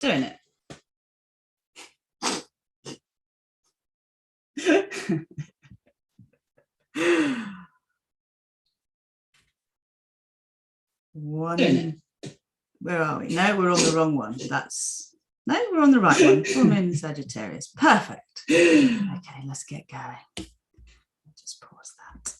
doing it. Where are we? No, we're on the wrong one. No, we're on the right one. Full moon Sagittarius. Perfect. Okay, let's get going. Just pause that.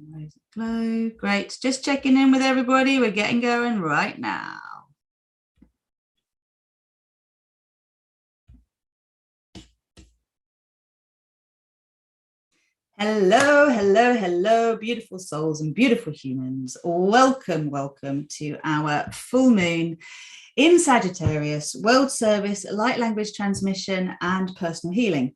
Okay. Glow. Great. Just checking in with everybody. We're getting going right now. Hello, hello, hello, beautiful souls and beautiful humans. Welcome, welcome to our full moon in Sagittarius, world service, light language transmission, and personal healing.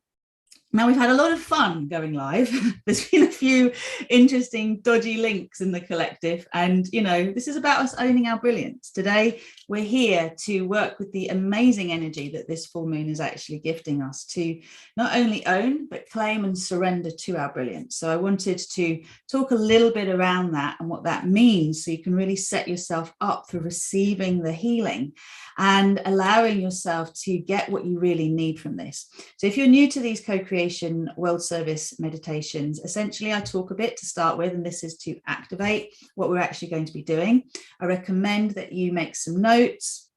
Now, we've had a lot of fun going live. There's been a few interesting dodgy links in the collective. And, you know, this is about us owning our brilliance. Today, we're here to work with the amazing energy that this full moon is actually gifting us to not only own, but claim and surrender to our brilliance. So I wanted to talk a little bit around that and what that means, so you can really set yourself up for receiving the healing and allowing yourself to get what you really need from this. So if you're new to these co-creation world service meditations, essentially I talk a bit to start with, and this is to activate what we're actually going to be doing. I recommend that you make some notes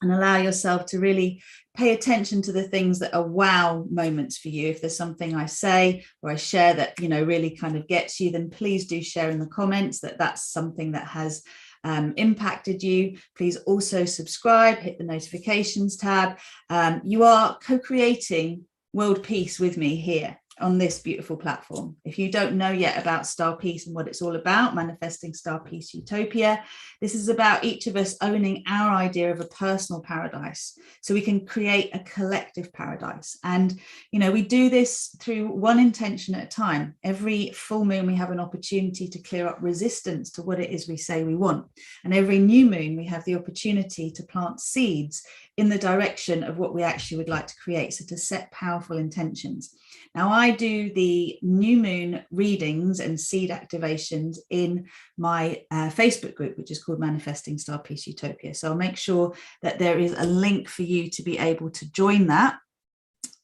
and allow yourself to really pay attention to the things that are wow moments for you. If there's something I say or I share that, you know, really kind of gets you, then please do share in the comments that that's something that has impacted you. Please also subscribe, hit the notifications tab. You are co-creating world peace with me here on this beautiful platform. If you don't know yet about StarPeace and what it's all about, Manifesting StarPeace Utopia, this is about each of us owning our idea of a personal paradise so we can create a collective paradise. And, you know, we do this through one intention at a time. Every full moon, we have an opportunity to clear up resistance to what it is we say we want. And every new moon, we have the opportunity to plant seeds in the direction of what we actually would like to create. So to set powerful intentions. Now, I do the new moon readings and seed activations in my Facebook group, which is called Manifesting StarPeace Utopia. So I'll make sure that there is a link for you to be able to join that.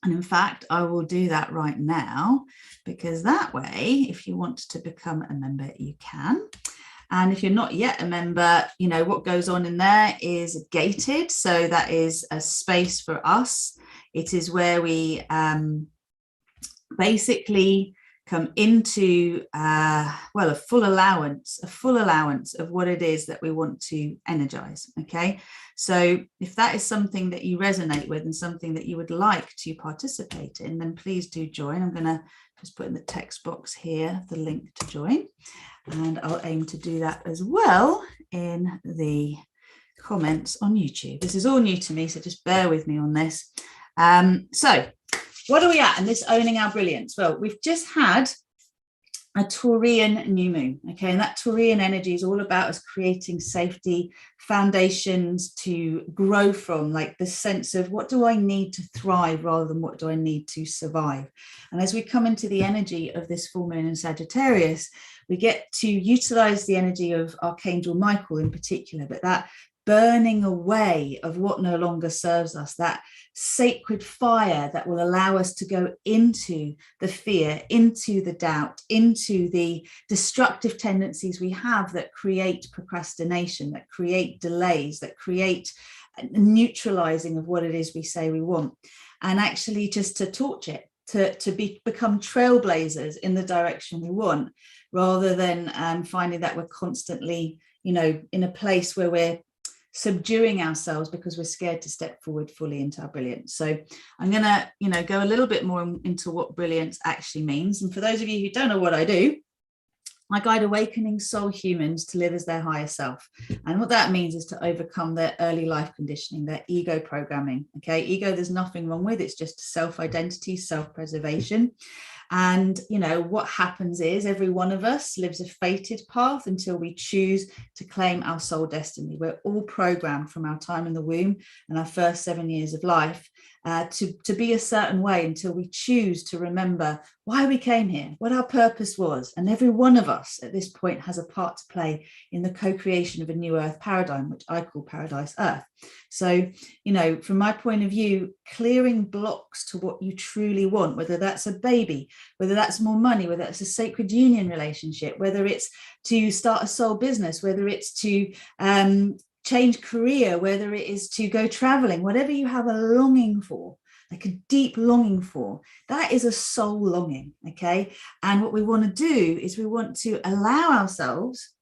And in fact, I will do that right now, because that way, if you want to become a member, you can. And if you're not yet a member, you know, what goes on in there is gated. So that is a space for us. It is where we basically come into well, a full allowance of what it is that we want to energize. Okay, so if that is something that you resonate with and something that you would like to participate in, then please do join. I'm going to just put in the text box here the link to join, and I'll aim to do that as well in the comments on YouTube. This is all new to me, so just bear with me on this. So what are we at in this owning our brilliance? Well, we've just had a Taurian new moon, okay? And that Taurian energy is all about us creating safety, foundations to grow from, like the sense of what do I need to thrive rather than what do I need to survive? And as we come into the energy of this full moon in Sagittarius, we get to utilize the energy of Archangel Michael in particular, but that burning away of what no longer serves us, that sacred fire that will allow us to go into the fear, into the doubt, into the destructive tendencies we have that create procrastination, that create delays, that create neutralizing of what it is we say we want, and actually just to torch it, to become trailblazers in the direction we want, rather than finding that we're constantly, you know, in a place where we're subduing ourselves because we're scared to step forward fully into our brilliance. So I'm going to, you know, go a little bit more into what brilliance actually means. And for those of you who don't know what I do, I guide awakening soul humans to live as their higher self. And what that means is to overcome their early life conditioning, their ego programming. Okay, ego, there's nothing wrong with, it's just self-identity, self-preservation. And, you know, what happens is every one of us lives a fated path until we choose to claim our soul destiny. We're all programmed from our time in the womb and our first 7 years of life to be a certain way until we choose to remember why we came here, what our purpose was. And every one of us at this point has a part to play in the co-creation of a new earth paradigm, which I call Paradise Earth. So, you know, from my point of view, clearing blocks to what you truly want, whether that's a baby, whether that's more money, whether it's a sacred union relationship, whether it's to start a soul business, whether it's to change career, whether it is to go traveling, whatever you have a longing for, like a deep longing for, that is a soul longing. Okay. And what we want to do is we want to allow ourselves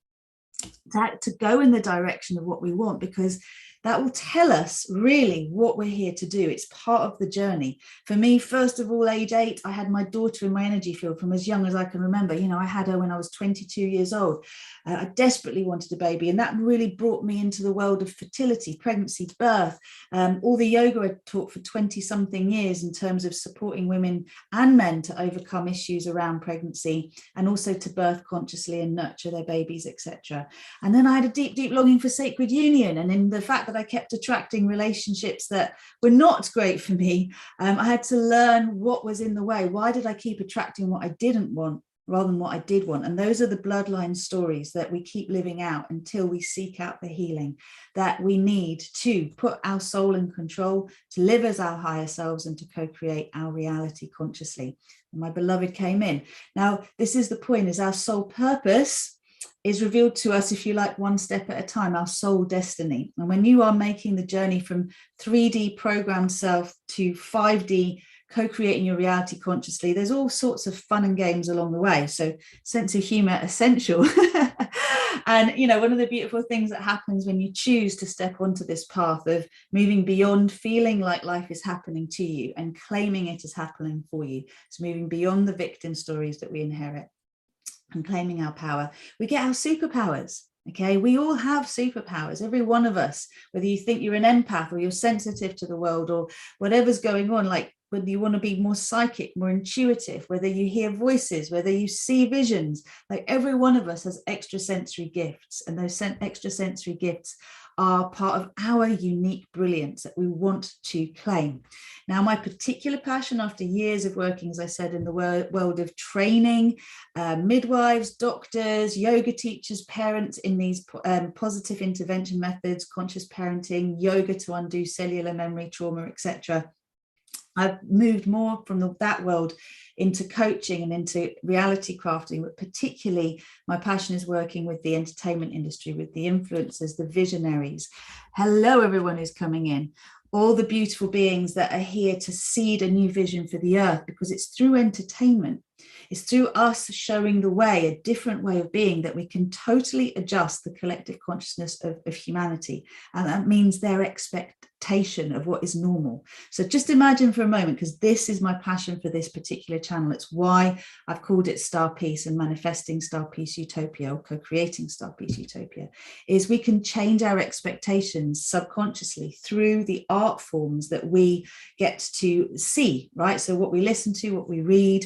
to go in the direction of what we want, because that will tell us really what we're here to do. It's part of the journey. For me, first of all, age 8, I had my daughter in my energy field from as young as I can remember. You know, I had her when I was 22 years old. I desperately wanted a baby, and that really brought me into the world of fertility, pregnancy, birth, all the yoga I taught for 20 something years in terms of supporting women and men to overcome issues around pregnancy, and also to birth consciously and nurture their babies, etc. And then I had a deep, deep longing for sacred union. And in the fact that I kept attracting relationships that were not great for me, I had to learn what was in the way. Why did I keep attracting what I didn't want rather than what I did want? And those are the bloodline stories that we keep living out until we seek out the healing that we need to put our soul in control, to live as our higher selves, and to co-create our reality consciously. And my beloved came in. Now, this is the point, is our soul purpose is revealed to us, if you like, one step at a time, our soul destiny. And when you are making the journey from 3D programmed self to 5D co-creating your reality consciously, there's all sorts of fun and games along the way. So sense of humor essential. And, you know, one of the beautiful things that happens when you choose to step onto this path of moving beyond feeling like life is happening to you and claiming it is happening for you, it's moving beyond the victim stories that we inherit and claiming our power, we get our superpowers. Okay, we all have superpowers, every one of us, whether you think you're an empath or you're sensitive to the world or whatever's going on, like whether you want to be more psychic, more intuitive, whether you hear voices, whether you see visions, like every one of us has extrasensory gifts, and those extrasensory gifts are part of our unique brilliance that we want to claim. Now, my particular passion after years of working, as I said, in the world of training, midwives, doctors, yoga teachers, parents in these positive intervention methods, conscious parenting, yoga to undo cellular memory, trauma, etc. I've moved more from that world into coaching and into reality crafting, but particularly my passion is working with the entertainment industry, with the influencers, the visionaries. Hello, everyone who's coming in. All the beautiful beings that are here to seed a new vision for the earth, because it's through entertainment, it's through us showing the way, a different way of being, that we can totally adjust the collective consciousness of humanity. And that means their expectation of what is normal. So just imagine for a moment, because this is my passion for this particular channel. It's why I've called it StarPeace and Manifesting StarPeace Utopia, or Co-creating StarPeace Utopia, is we can change our expectations subconsciously through the art forms that we get to see, right? So what we listen to, what we read,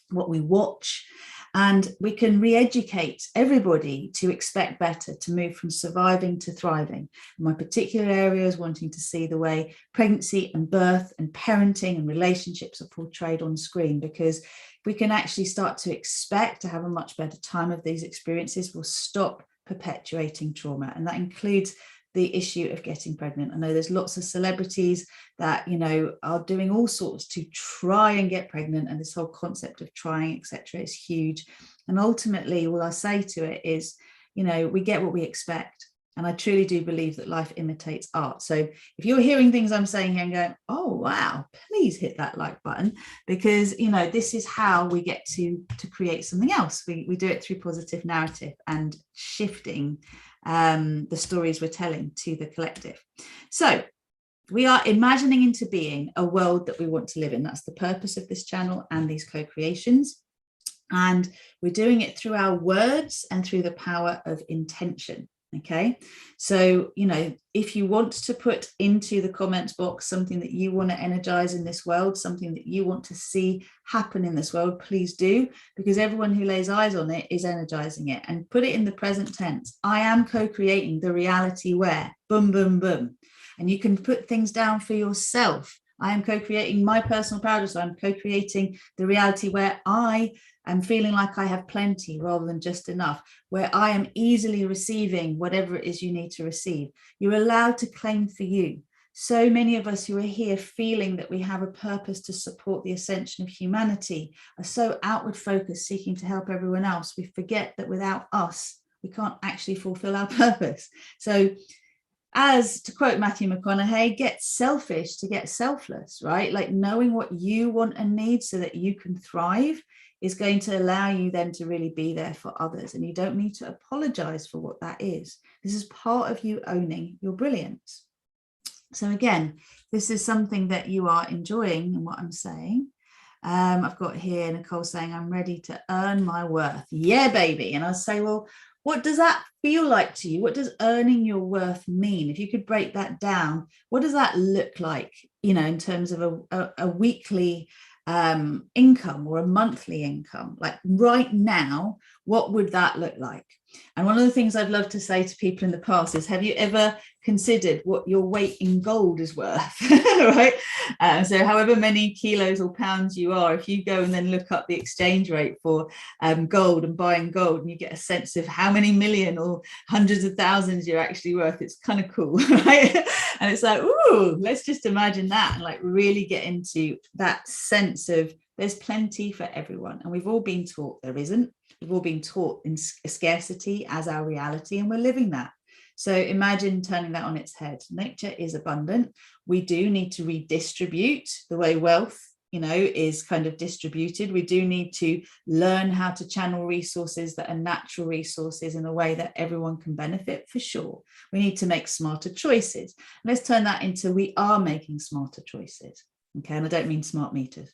what we watch, and we can re-educate everybody to expect better, to move from surviving to thriving. My particular area is wanting to see the way pregnancy and birth and parenting and relationships are portrayed on screen, because we can actually start to expect to have a much better time of these experiences. We'll stop perpetuating trauma, and that includes the issue of getting pregnant. I know there's lots of celebrities that, you know, are doing all sorts to try and get pregnant, and this whole concept of trying, etc., is huge. And ultimately, all I say to it is, you know, we get what we expect. And I truly do believe that life imitates art. So if you're hearing things I'm saying here and going, oh, wow, please hit that like button, because, you know, this is how we get to create something else. We do it through positive narrative and shifting the stories we're telling to the collective. So we are imagining into being a world that we want to live in. That's the purpose of this channel and these co-creations. And we're doing it through our words and through the power of intention. Okay, so, you know, if you want to put into the comments box something that you want to energize in this world, something that you want to see happen in this world, please do, because everyone who lays eyes on it is energizing it. And put it in the present tense. I am co-creating the reality where, boom, boom, boom. And you can put things down for yourself. I am co-creating my personal paradox. So I'm co-creating the reality where I am feeling like I have plenty rather than just enough, where I am easily receiving whatever it is you need to receive. You're allowed to claim for you. So many of us who are here feeling that we have a purpose to support the ascension of humanity are so outward focused, seeking to help everyone else. We forget that without us, we can't actually fulfill our purpose. So, as to quote Matthew McConaughey, get selfish to get selfless, right? Like knowing what you want and need so that you can thrive is going to allow you then to really be there for others. And you don't need to apologize for what that is. This is part of you owning your brilliance. So again, this is something that you are enjoying in what I'm saying. I've got here Nicole saying, I'm ready to earn my worth. Yeah, baby. And I'll say, well, what does that feel like to you? What does earning your worth mean? If you could break that down, what does that look like, you know, in terms of a weekly income or a monthly income? Like right now, what would that look like? And one of the things I've loved to say to people in the past is, have you ever considered what your weight in gold is worth? Right? So however many kilos or pounds you are, if you go and then look up the exchange rate for gold and buying gold, and you get a sense of how many million or hundreds of thousands you're actually worth, it's kind of cool, right? And it's like, ooh, let's just imagine that and like really get into that sense of there's plenty for everyone. And we've all been taught there isn't. We've all been taught in scarcity as our reality, and we're living that. So imagine turning that on its head. Nature is abundant. We do need to redistribute the way wealth, you know, is kind of distributed. We do need to learn how to channel resources that are natural resources in a way that everyone can benefit, for sure. We need to make smarter choices. Let's turn that into we are making smarter choices. Okay, and I don't mean smart meters.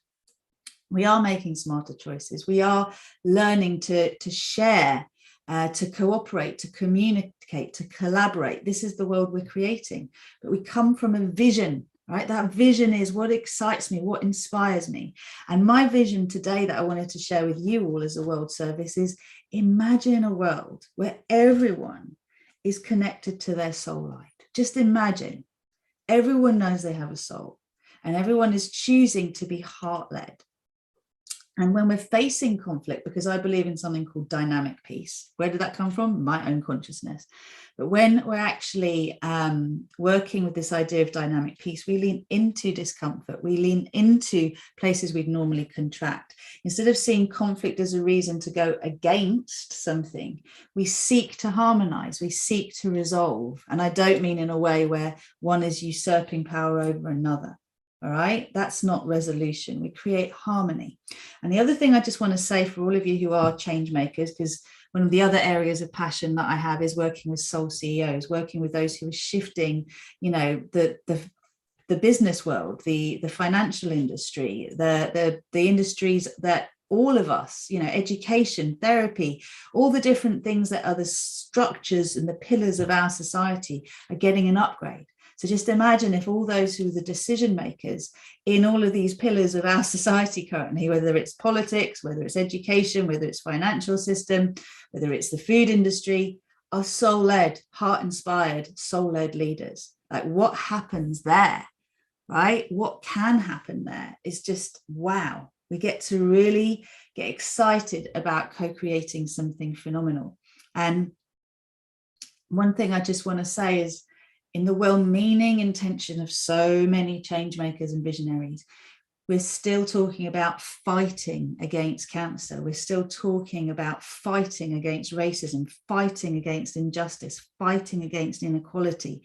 We are making smarter choices. We are learning to share, to cooperate, to communicate, to collaborate. This is the world we're creating. But we come from a vision, right? That vision is what excites me, what inspires me. And my vision today that I wanted to share with you all as a world service is imagine a world where everyone is connected to their soul light. Just imagine everyone knows they have a soul and everyone is choosing to be heart-led. And when we're facing conflict, because I believe in something called dynamic peace, where did that come from? My own consciousness. But when we're actually working with this idea of dynamic peace, we lean into discomfort. We lean into places we'd normally contract. Instead of seeing conflict as a reason to go against something, we seek to harmonize, we seek to resolve. And I don't mean in a way where one is usurping power over another. All right, that's not resolution. We create harmony. And the other thing I just want to say for all of you who are change makers, because one of the other areas of passion that I have is working with soul CEOs, working with those who are shifting, you know, the business world, the financial industry, the industries that all of us, you know, education, therapy, all the different things that are the structures and the pillars of our society are getting an upgrade. So just imagine if all those who are the decision makers in all of these pillars of our society currently, whether it's politics, whether it's education, whether it's financial system, whether it's the food industry, are soul-led, heart-inspired, soul-led leaders. Like what happens there, right? What can happen there is just wow. We get to really get excited about co-creating something phenomenal. And one thing I just want to say is, in the well-meaning intention of so many change makers and visionaries, we're still talking about fighting against cancer. We're still talking about fighting against racism, fighting against injustice, fighting against inequality.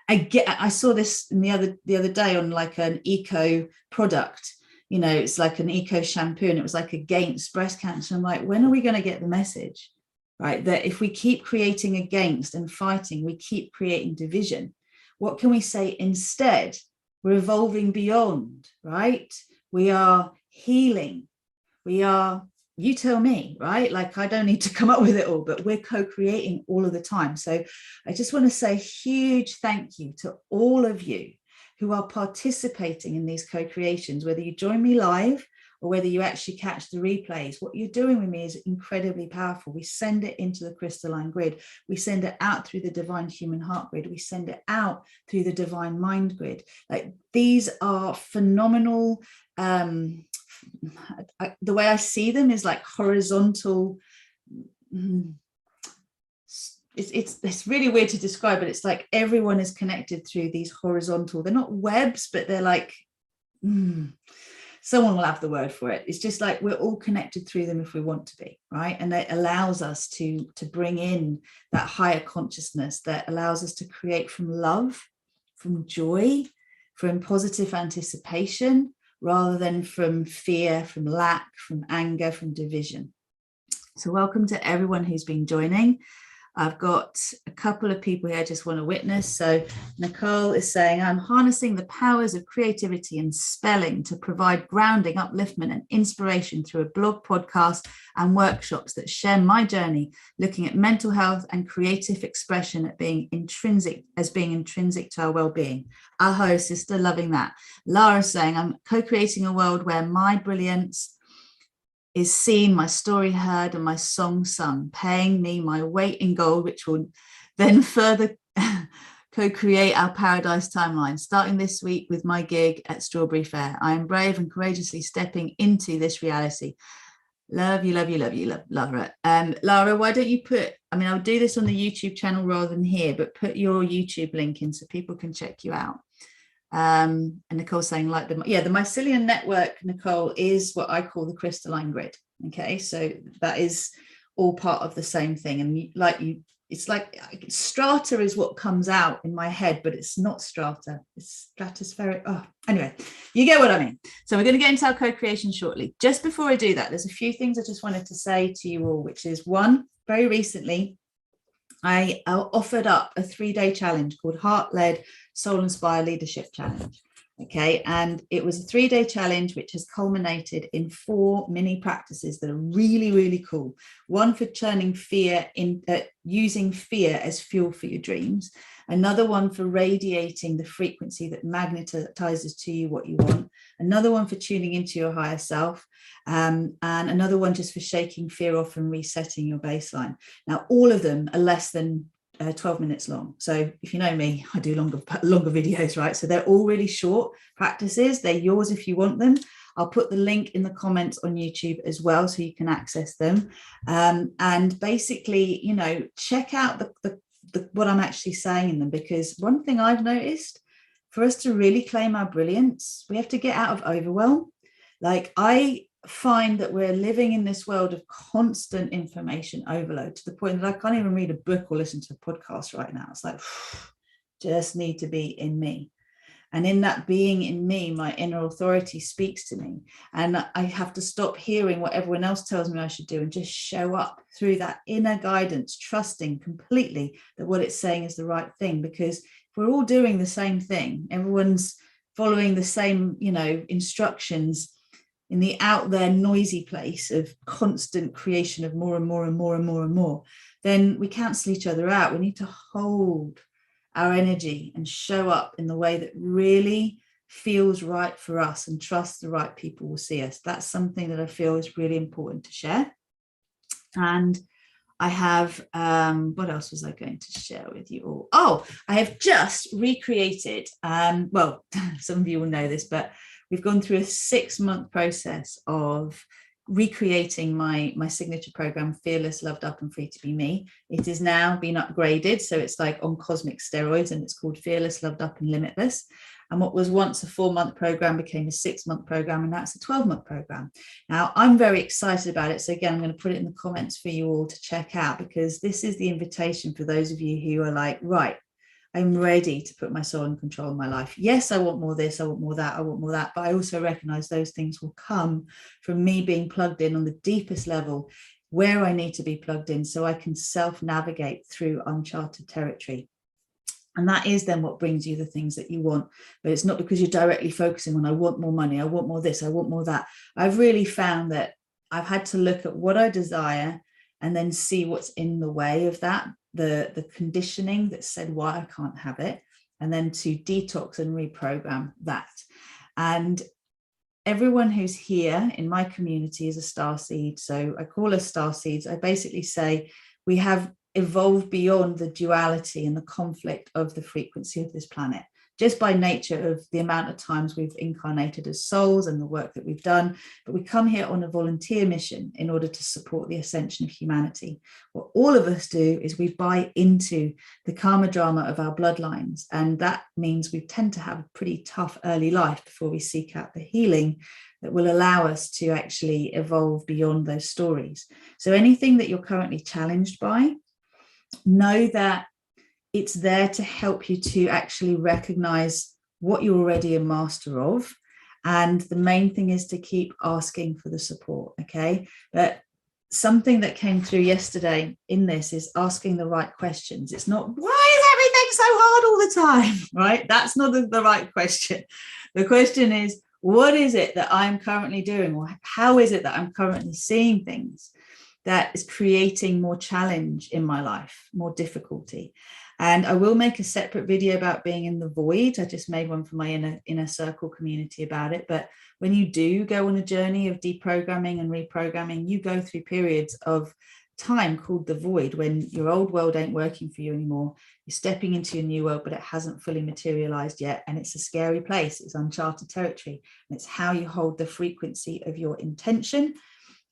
I saw this the other day on like an eco product. You know, it's like an eco shampoo, and it was like against breast cancer. I'm like, when are we going to get the message? Right, that if we keep creating against and fighting, we keep creating division. What can we say instead? We're evolving beyond, right? We are healing. We are you tell me, right? Like, I don't need to come up with it all, but we're co-creating all of the time. So I just want to say a huge thank you to all of you who are participating in these co-creations, whether you join me live or whether you actually catch the replays. What you're doing with me is incredibly powerful. We send it into the crystalline grid. We send it out through the divine human heart grid. We send it out through the divine mind grid. Like, these are phenomenal. The way I see them is like horizontal. It's really weird to describe, but it's like everyone is connected through these horizontal. They're not webs, but they're like, someone will have the word for it. It's just like we're all connected through them if we want to be, right? And that allows us to bring in that higher consciousness, that allows us to create from love, from joy, from positive anticipation, rather than from fear, from lack, from anger, from division. So welcome to everyone who's been joining. I've got a couple of people here I just want to witness. So Nicole is saying, I'm harnessing the powers of creativity and spelling to provide grounding, upliftment, and inspiration through a blog, podcast, and workshops that share my journey, looking at mental health and creative expression as being intrinsic to our well-being. Aho, sister, loving that. Lara saying, I'm co-creating a world where my brilliance is seen, my story heard, and my song sung, paying me my weight in gold, which will then further co-create our paradise timeline, starting this week with my gig at Strawberry Fair. I am brave and courageously stepping into this reality. Love you, love you, love you, love it. Lara, why don't you put, I mean, I'll do this on the YouTube channel rather than here, but put your YouTube link in so people can check you out. And Nicole saying, like, the mycelium network, Nicole, is what I call the crystalline grid. Okay, so that is all part of the same thing. And it's like strata is what comes out in my head, but it's not strata, it's stratospheric. Oh, anyway, you get what I mean. So we're going to get into our co-creation shortly. Just before I do that, there's a few things I just wanted to say to you all, which is, one, very recently I offered up a 3-day challenge called Heart-Led Soul Inspired Leadership Challenge. Okay, and it was a 3-day challenge which has culminated in 4 mini practices that are really, really cool. One for turning fear using fear as fuel for your dreams. Another one for radiating the frequency that magnetizes to you what you want. Another one for tuning into your higher self. And another one just for shaking fear off and resetting your baseline. Now, all of them are less than 12 minutes long. So if you know me, I do longer videos, right? So they're all really short practices. They're yours if you want them. I'll put the link in the comments on YouTube as well, so you can access them. And basically, you know, check out what I'm actually saying in them, because one thing I've noticed, for us to really claim our brilliance, we have to get out of overwhelm. Like, I find that we're living in this world of constant information overload, to the point that I can't even read a book or listen to a podcast right now. It's like, just need to be in me. And in that being in me, my inner authority speaks to me. And I have to stop hearing what everyone else tells me I should do and just show up through that inner guidance, trusting completely that what it's saying is the right thing. Because if we're all doing the same thing, everyone's following the same, you know, instructions in the out there noisy place of constant creation of more and more and more and more and more, then we cancel each other out. We need to hold our energy and show up in the way that really feels right for us, and trust the right people will see us. That's something that I feel is really important to share. And I have, what else was I going to share with you all? Oh, I have just recreated, well, some of you will know this, but we've gone through a 6-month process of recreating my signature program, Fearless, Loved Up and Free to Be Me. It has now been upgraded, so it's like on cosmic steroids, and it's called Fearless, Loved Up and Limitless. And what was once a 4-month program became a 6-month program, and that's a 12-month program. Now, I'm very excited about it. So again, I'm going to put it in the comments for you all to check out, because this is the invitation for those of you who are like, right, I'm ready to put my soul in control of my life. Yes, I want more of this, I want more of that, I want more of that. But I also recognize those things will come from me being plugged in on the deepest level, where I need to be plugged in, so I can self-navigate through uncharted territory. And that is then what brings you the things that you want. But it's not because you're directly focusing on, I want more money, I want more this, I want more that. I've really found that I've had to look at what I desire and then see what's in the way of that, the conditioning that said why I can't have it, and then to detox and reprogram that. And everyone who's here in my community is a starseed. So I call us starseeds. I basically say we have evolved beyond the duality and the conflict of the frequency of this planet, just by nature of the amount of times we've incarnated as souls and the work that we've done. But we come here on a volunteer mission in order to support the ascension of humanity. What all of us do is we buy into the karma drama of our bloodlines. And that means we tend to have a pretty tough early life before we seek out the healing that will allow us to actually evolve beyond those stories. So anything that you're currently challenged by, know that it's there to help you to actually recognize what you're already a master of. And the main thing is to keep asking for the support, okay? But something that came through yesterday in this is asking the right questions. It's not, why is everything so hard all the time, right? That's not the right question. The question is, what is it that I'm currently doing? Or how is it that I'm currently seeing things that is creating more challenge in my life, more difficulty? And I will make a separate video about being in the void. I just made one for my inner circle community about it. But when you do go on a journey of deprogramming and reprogramming, you go through periods of time called the void, when your old world ain't working for you anymore. You're stepping into your new world, but it hasn't fully materialized yet. And it's a scary place. It's uncharted territory. And it's how you hold the frequency of your intention.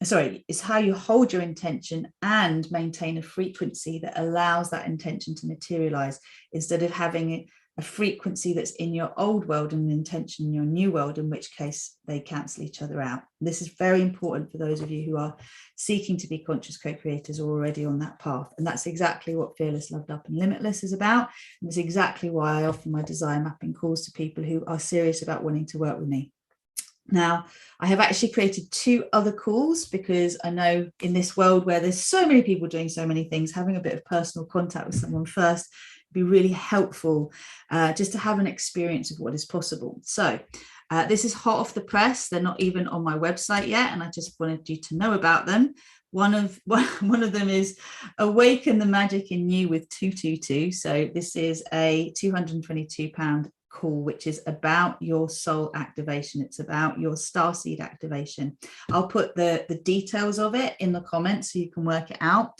Sorry, it's how you hold your intention and maintain a frequency that allows that intention to materialize, instead of having a frequency that's in your old world and an intention in your new world, in which case they cancel each other out. This is very important for those of you who are seeking to be conscious co-creators or already on that path. And that's exactly what Fearless, Loved Up and Limitless is about. And it's exactly why I offer my desire mapping calls to people who are serious about wanting to work with me. Now, I have actually created 2 other calls, because I know in this world where there's so many people doing so many things, having a bit of personal contact with someone first would be really helpful, just to have an experience of what is possible. So this is hot off the press. They're not even on my website yet, and I just wanted you to know about them. One of them is Awaken the MAGIC in You with 222. So this is a £222 call, which is about your soul activation. It's about your starseed activation. I'll put the details of it in the comments so you can work it out.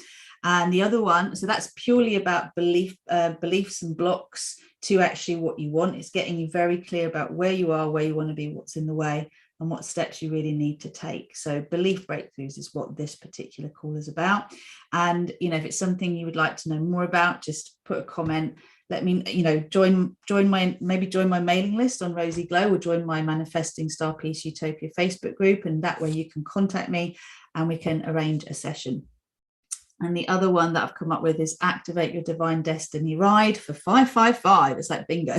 And the other one, so that's purely about beliefs and blocks to actually what you want. It's getting you very clear about where you are, where you want to be, what's in the way, and what steps you really need to take. So belief breakthroughs is what this particular call is about. And, if it's something you would like to know more about, just put a comment. Let me, join my mailing list on Rosy Glow, or join my Manifesting StarPeace Utopia Facebook group. And that way you can contact me and we can arrange a session. And the other one that I've come up with is Activate Your Divine Destiny Ride for 555. It's like bingo.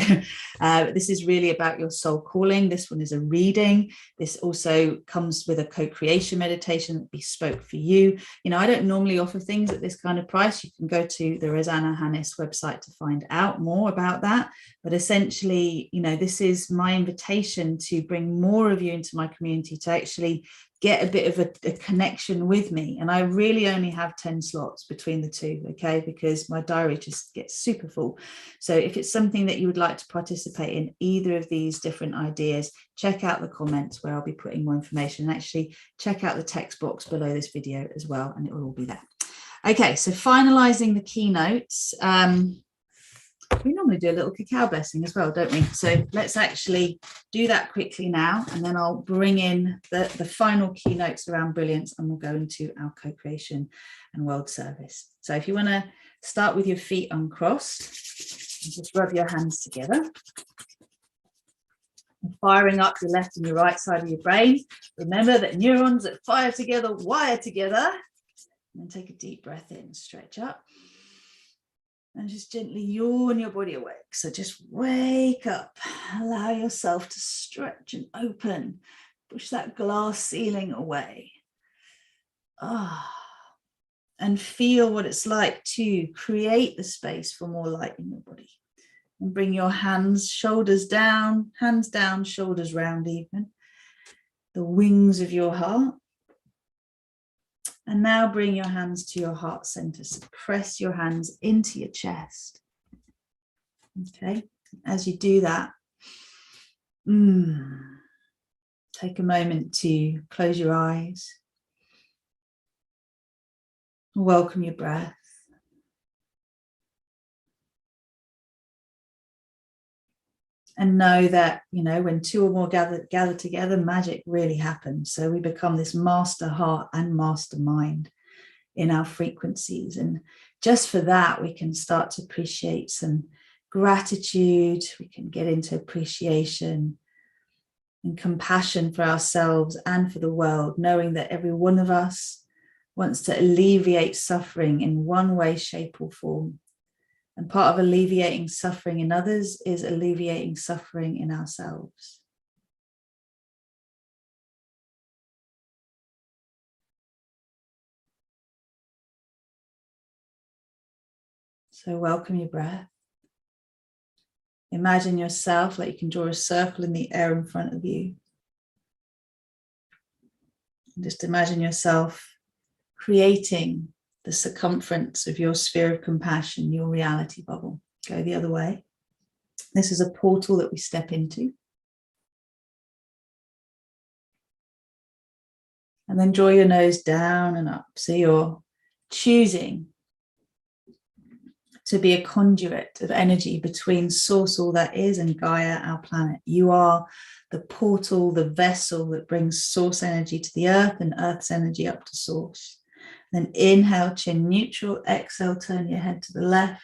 This is really about your soul calling. This one is a reading. This also comes with a co-creation meditation that bespoke for you. I don't normally offer things at this kind of price. You can go to the Rosanna Hannis website to find out more about that. But essentially, this is my invitation to bring more of you into my community, to actually get a bit of a connection with me. And I really only have 10 slots between the two, okay, because my diary just gets super full. So if it's something that you would like to participate in either of these different ideas, check out the comments where I'll be putting more information, and actually check out the text box below this video as well, and it will all be there. Okay, so finalizing the keynotes. We normally do a little cacao blessing as well, don't we? So let's actually do that quickly now, and then I'll bring in the final keynotes around brilliance, and we'll go into our co-creation and world service. So if you want to start with your feet uncrossed, and just rub your hands together, and firing up your left and your right side of your brain. Remember that neurons that fire together wire together. And then take a deep breath in, stretch up. And just gently yawn your body awake. So just wake up, allow yourself to stretch and open, push that glass ceiling away. And feel what it's like to create the space for more light in your body. And bring your hands, shoulders down, shoulders round even. The wings of your heart. And now bring your hands to your heart center. So press your hands into your chest. Okay, as you do that, take a moment to close your eyes. Welcome your breath. And know that, when two or more gather together, magic really happens. So we become this master heart and master mind in our frequencies. And just for that, we can start to appreciate some gratitude. We can get into appreciation and compassion for ourselves and for the world, knowing that every one of us wants to alleviate suffering in one way, shape, or form. And part of alleviating suffering in others is alleviating suffering in ourselves. So welcome your breath. Imagine yourself like you can draw a circle in the air in front of you. And just imagine yourself creating the circumference of your sphere of compassion, your reality bubble. Go the other way. This is a portal that we step into. And then draw your nose down and up. So you're choosing to be a conduit of energy between source, all that is, and Gaia, our planet. You are the portal, the vessel that brings source energy to the earth and earth's energy up to source. Then inhale, chin neutral. Exhale, turn your head to the left.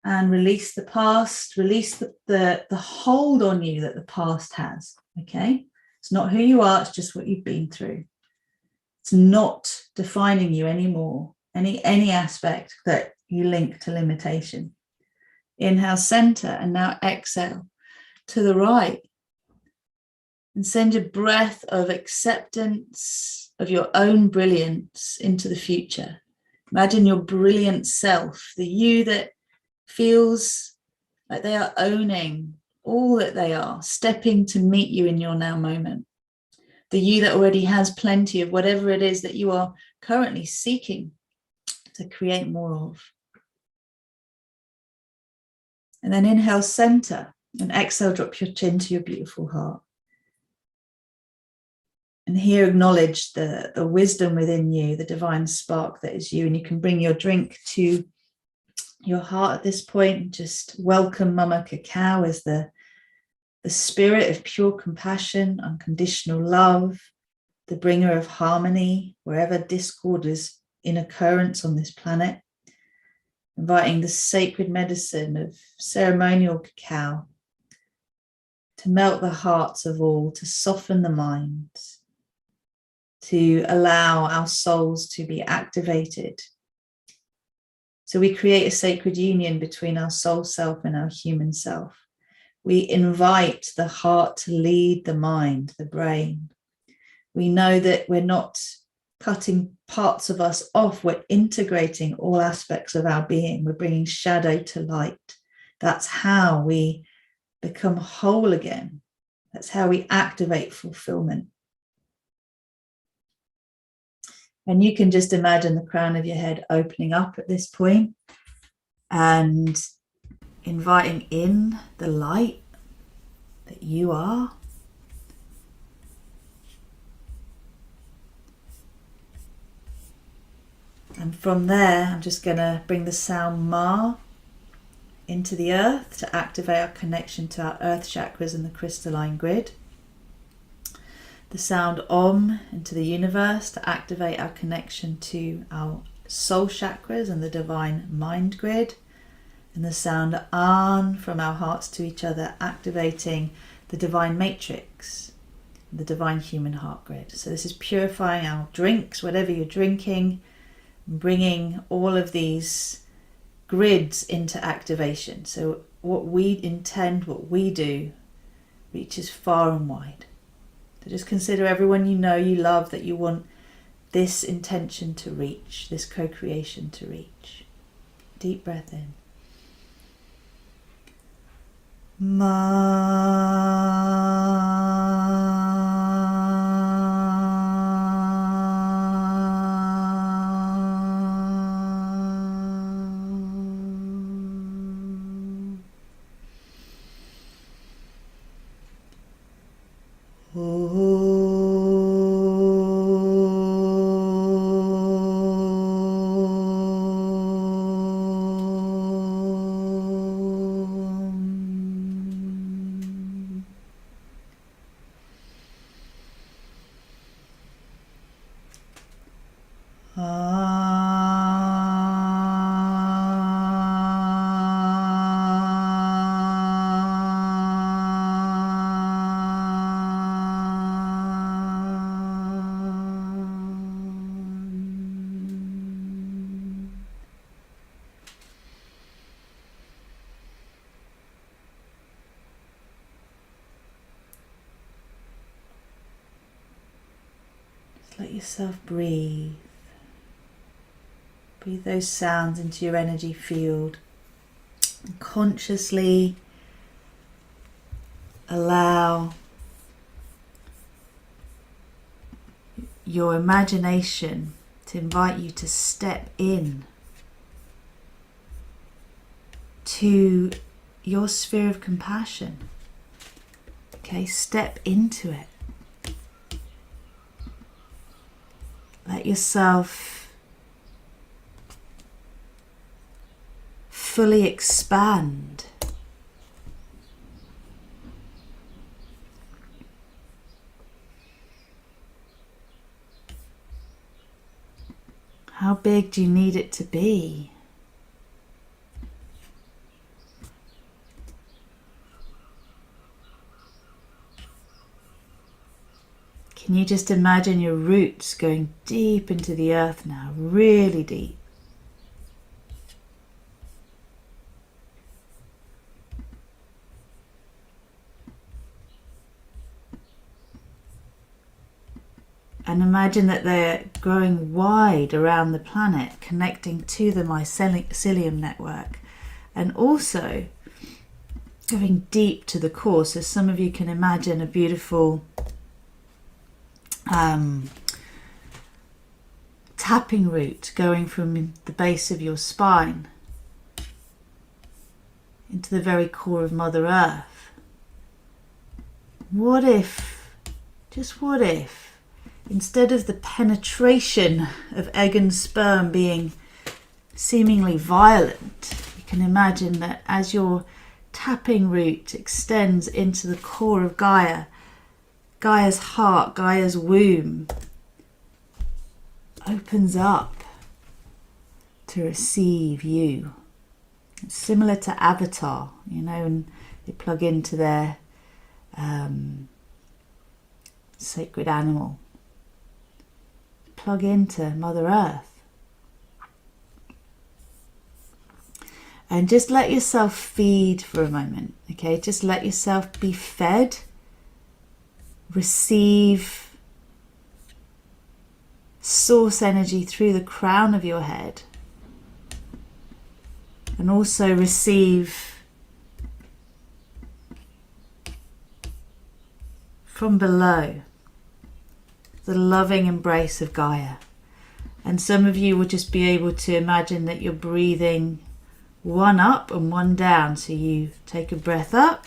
And release the past. Release the hold on you that the past has. Okay? It's not who you are. It's just what you've been through. It's not defining you anymore. Any aspect that you link to limitation. Inhale, center. And now exhale to the right. And send your breath of acceptance of your own brilliance into the future. Imagine your brilliant self, the you that feels like they are owning all that they are, stepping to meet you in your now moment. The you that already has plenty of whatever it is that you are currently seeking to create more of. And then inhale, center, and exhale, drop your chin to your beautiful heart. And here acknowledge the wisdom within you, the divine spark that is you. And you can bring your drink to your heart at this point and just welcome Mama Cacao as the spirit of pure compassion, unconditional love, the bringer of harmony, wherever discord is in occurrence on this planet. Inviting the sacred medicine of ceremonial cacao to melt the hearts of all, to soften the minds, to allow our souls to be activated. So we create a sacred union between our soul self and our human self. We invite the heart to lead the mind, the brain. We know that we're not cutting parts of us off. We're integrating all aspects of our being. We're bringing shadow to light. That's how we become whole again. That's how we activate fulfillment. And you can just imagine the crown of your head opening up at this point and inviting in the light that you are. And from there, I'm just going to bring the sound Ma into the earth to activate our connection to our earth chakras and the crystalline grid. The sound Om into the universe to activate our connection to our soul chakras and the divine mind grid. And the sound An from our hearts to each other, activating the divine matrix, the divine human heart grid. So this is purifying our drinks, whatever you're drinking, bringing all of these grids into activation. So what we intend, what we do, reaches far and wide. So just consider everyone you know, you love, that you want this intention to reach, this co-creation to reach. Deep breath in. Ma. yourself breathe. Breathe those sounds into your energy field. And consciously allow your imagination to invite you to step in to your sphere of compassion. Okay, step into it. Let yourself fully expand. How big do you need it to be? Can you just imagine your roots going deep into the earth now, really deep? And imagine that they're growing wide around the planet, connecting to the mycelium network, and also going deep to the core. So some of you can imagine a beautiful tapping root going from the base of your spine into the very core of Mother Earth. What if, just what if, instead of the penetration of egg and sperm being seemingly violent, you can imagine that as your tapping root extends into the core of Gaia, Gaia's heart, Gaia's womb opens up to receive you. It's similar to Avatar, you know, and they plug into their sacred animal. Plug into Mother Earth. And just let yourself feed for a moment, okay? Just let yourself be fed. Receive source energy through the crown of your head, and also receive from below the loving embrace of Gaia. And some of you will just be able to imagine that you're breathing one up and one down. So you take a breath up,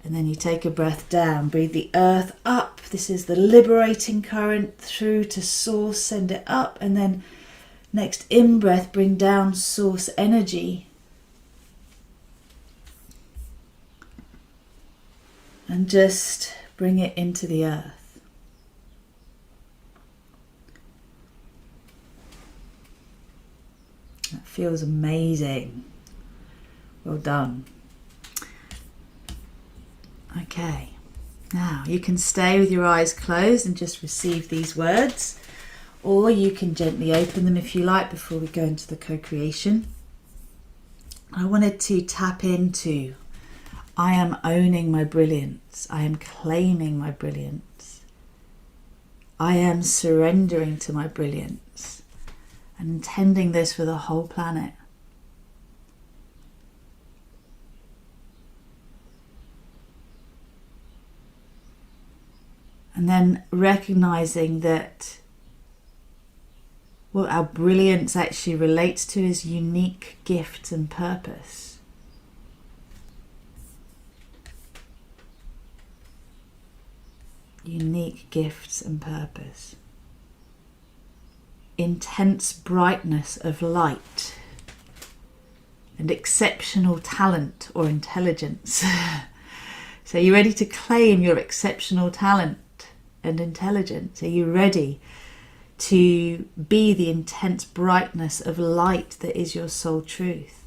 and then you take a breath down. Breathe the earth up. This is the liberating current through to source. Send it up. And then next in-breath, bring down source energy. And just bring it into the earth. That feels amazing. Well done. Okay, now you can stay with your eyes closed and just receive these words, or you can gently open them if you like before we go into the co-creation. I wanted to tap into, I am owning my brilliance, I am claiming my brilliance, I am surrendering to my brilliance, and intending this for the whole planet. And then recognizing that what our brilliance actually relates to is unique gifts and purpose. Unique gifts and purpose. Intense brightness of light and exceptional talent or intelligence. So you're ready to claim your exceptional talent and intelligence? Are you ready to be the intense brightness of light that is your soul truth?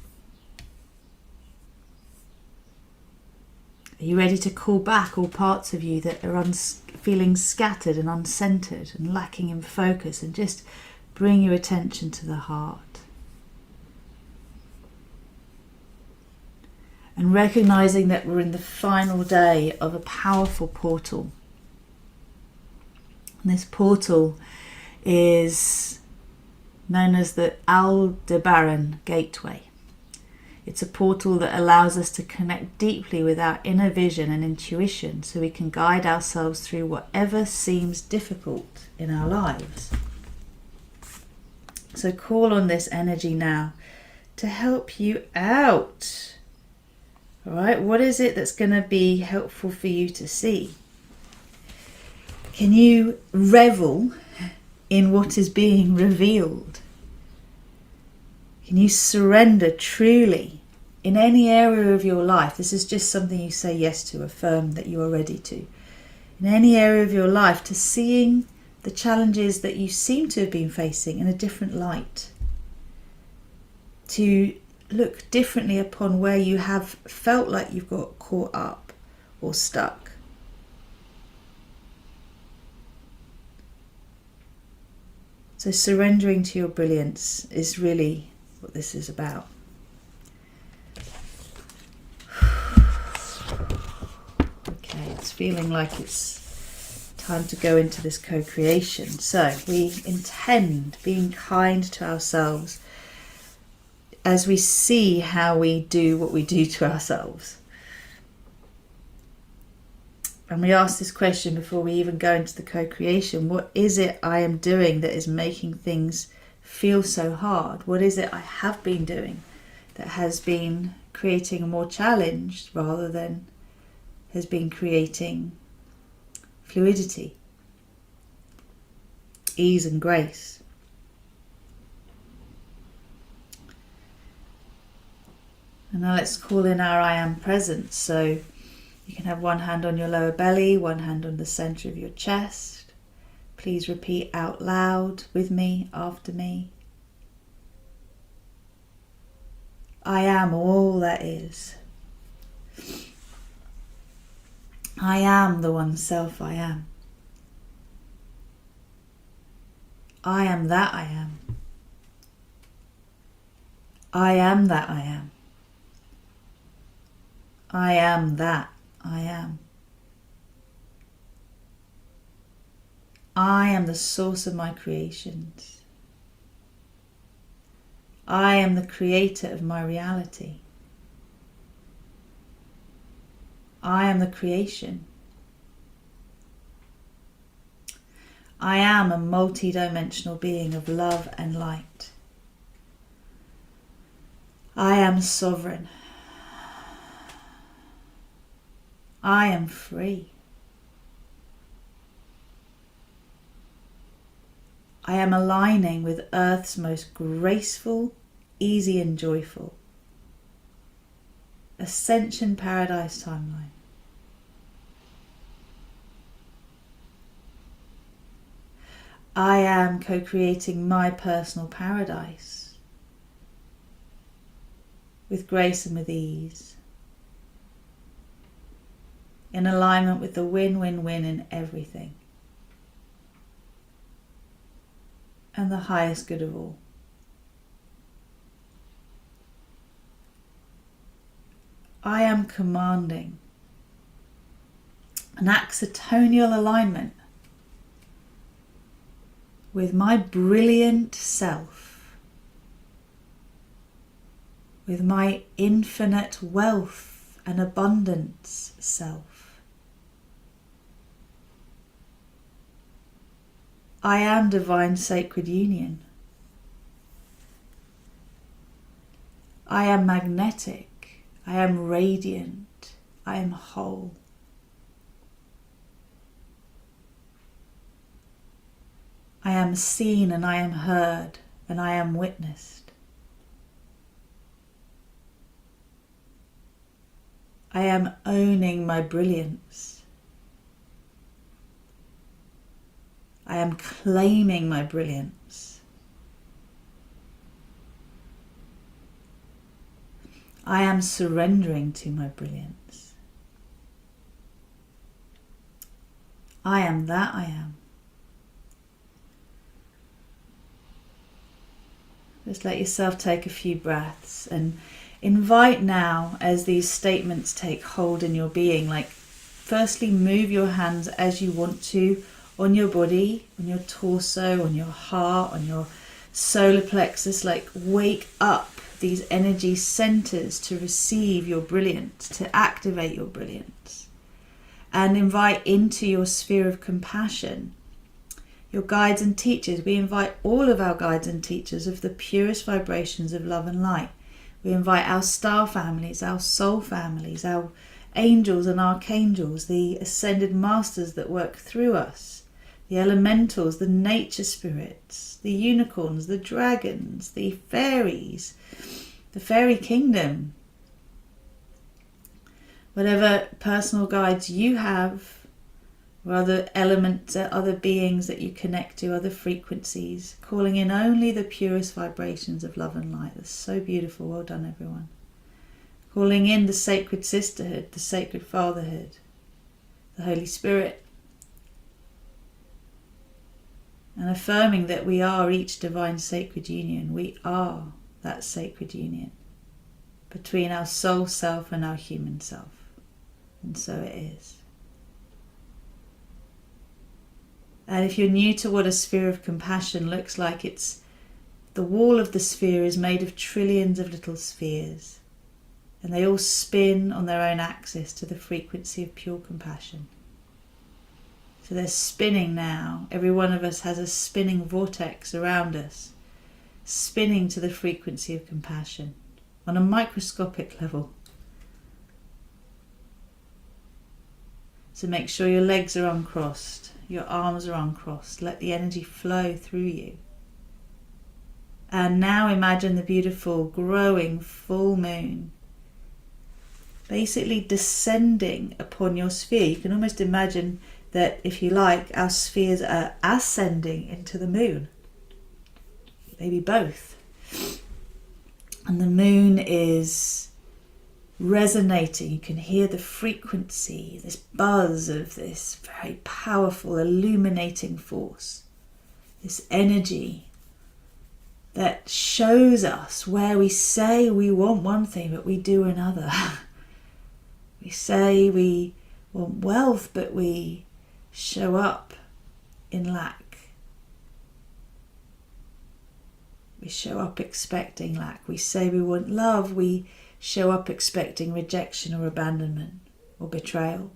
Are you ready to call back all parts of you that are feeling scattered and uncentered and lacking in focus, and just bring your attention to the heart? And recognizing that we're in the final day of a powerful portal. This portal is known as the Aldebaran Gateway. It's a portal that allows us to connect deeply with our inner vision and intuition so we can guide ourselves through whatever seems difficult in our lives. So call on this energy now to help you out. All right, what is it that's going to be helpful for you to see? Can you revel in what is being revealed? Can you surrender truly in any area of your life? This is just something you say yes to, affirm that you are ready to. In any area of your life, to seeing the challenges that you seem to have been facing in a different light. To look differently upon where you have felt like you've got caught up or stuck. So surrendering to your brilliance is really what this is about. Okay, it's feeling like it's time to go into this co-creation. So we intend being kind to ourselves as we see how we do what we do to ourselves. And we ask this question before we even go into the co-creation. What is it I am doing that is making things feel so hard? What is it I have been doing that has been creating a more challenge rather than has been creating fluidity, ease and grace? And now let's call in our I am presence. So you can have one hand on your lower belly, one hand on the center of your chest. Please repeat out loud with me, after me. I am all that is. I am the one self I am. I am that I am. I am that I am. I am that I am. I am the source of my creations. I am the creator of my reality. I am the creation. I am a multidimensional being of love and light. I am sovereign. I am free. I am aligning with Earth's most graceful, easy and joyful Ascension Paradise timeline. I am co-creating my personal paradise with grace and with ease, in alignment with the win-win-win in everything and the highest good of all. I am commanding an axitonial alignment with my brilliant self, with my infinite wealth and abundance self. I am divine sacred union. I am magnetic. I am radiant. I am whole. I am seen and I am heard and I am witnessed. I am owning my brilliance. I am claiming my brilliance. I am surrendering to my brilliance. I am that I am. Just let yourself take a few breaths and invite now, as these statements take hold in your being, like firstly move your hands as you want to on your body, on your torso, on your heart, on your solar plexus. Like, wake up these energy centers to receive your brilliance, to activate your brilliance, and invite into your sphere of compassion your guides and teachers. We invite all of our guides and teachers of the purest vibrations of love and light. We invite our star families, our soul families, our angels and archangels, the ascended masters that work through us, the elementals, the nature spirits, the unicorns, the dragons, the fairies, the fairy kingdom. Whatever personal guides you have, or other elements, other beings that you connect to, other frequencies, calling in only the purest vibrations of love and light. That's so beautiful. Well done, everyone. Calling in the sacred sisterhood, the sacred fatherhood, the Holy Spirit, and affirming that we are each divine sacred union. We are that sacred union between our soul self and our human self. And so it is. And if you're new to what a sphere of compassion looks like, it's the wall of the sphere is made of trillions of little spheres, and they all spin on their own axis to the frequency of pure compassion. So they're spinning now. Every one of us has a spinning vortex around us, spinning to the frequency of compassion on a microscopic level. So make sure your legs are uncrossed, your arms are uncrossed. Let the energy flow through you. And now imagine the beautiful growing full moon basically descending upon your sphere. You can almost imagine that, if you like, our spheres are ascending into the moon. Maybe both. And the moon is resonating. You can hear the frequency, this buzz of this very powerful illuminating force, this energy that shows us where we say we want one thing but we do another. We say we want wealth but we show up in lack. We show up expecting lack. We say we want love, we show up expecting rejection or abandonment or betrayal.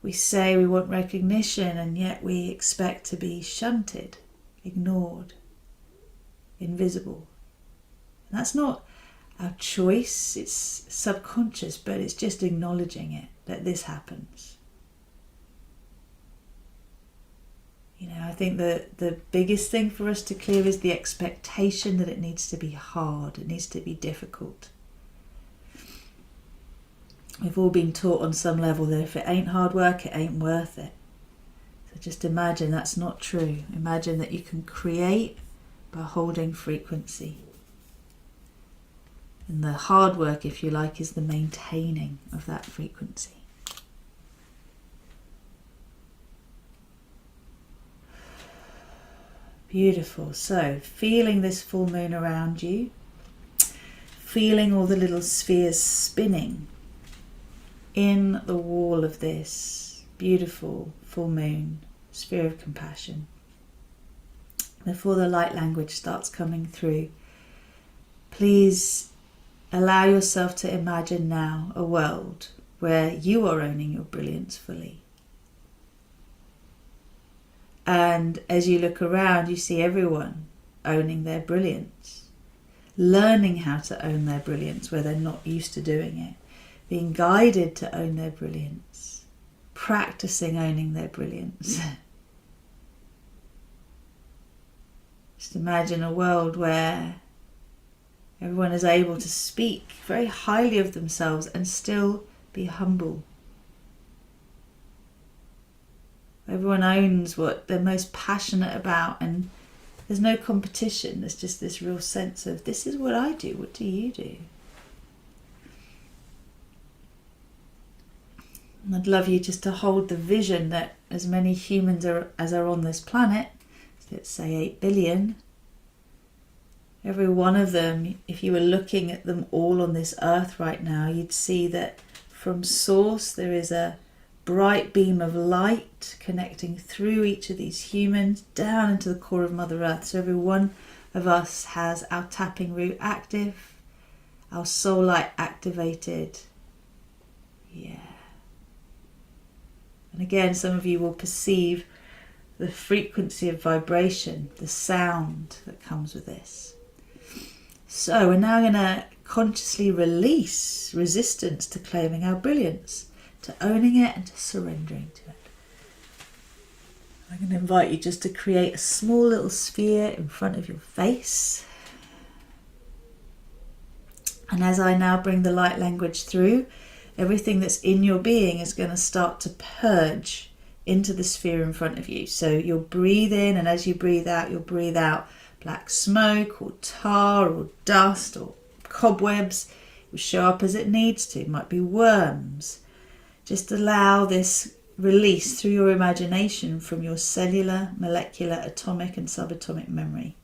We say we want recognition and yet we expect to be shunted, ignored, invisible. And that's not our choice, it's subconscious, but it's just acknowledging it, that this happens. You know, I think the biggest thing for us to clear is the expectation that it needs to be hard, it needs to be difficult. We've all been taught on some level that if it ain't hard work, it ain't worth it. So just imagine that's not true. Imagine that you can create by holding frequency. And the hard work, if you like, is the maintaining of that frequency. Beautiful. So, feeling this full moon around you, feeling all the little spheres spinning in the wall of this beautiful full moon, sphere of compassion. Before the light language starts coming through, please allow yourself to imagine now a world where you are owning your brilliance fully. And as you look around, you see everyone owning their brilliance, learning how to own their brilliance where they're not used to doing it, being guided to own their brilliance, practicing owning their brilliance. Just imagine a world where everyone is able to speak very highly of themselves and still be humble. Everyone owns what they're most passionate about and there's no competition. There's just this real sense of, this is what I do, what do you do? And I'd love you just to hold the vision that as many humans as are on this planet, let's say 8 billion, every one of them, if you were looking at them all on this earth right now, you'd see that from source there is a bright beam of light connecting through each of these humans down into the core of Mother Earth. So every one of us has our tapping root active, our soul light activated. Yeah. And again, some of you will perceive the frequency of vibration, the sound that comes with this. So we're now going to consciously release resistance to claiming our brilliance, to owning it and to surrendering to it. I'm going to invite you just to create a small little sphere in front of your face. And as I now bring the light language through, everything that's in your being is going to start to purge into the sphere in front of you. So you'll breathe in, and as you breathe out, you'll breathe out black smoke or tar or dust or cobwebs. It will show up as it needs to. It might be worms. Just allow this release through your imagination from your cellular, molecular, atomic and subatomic memory,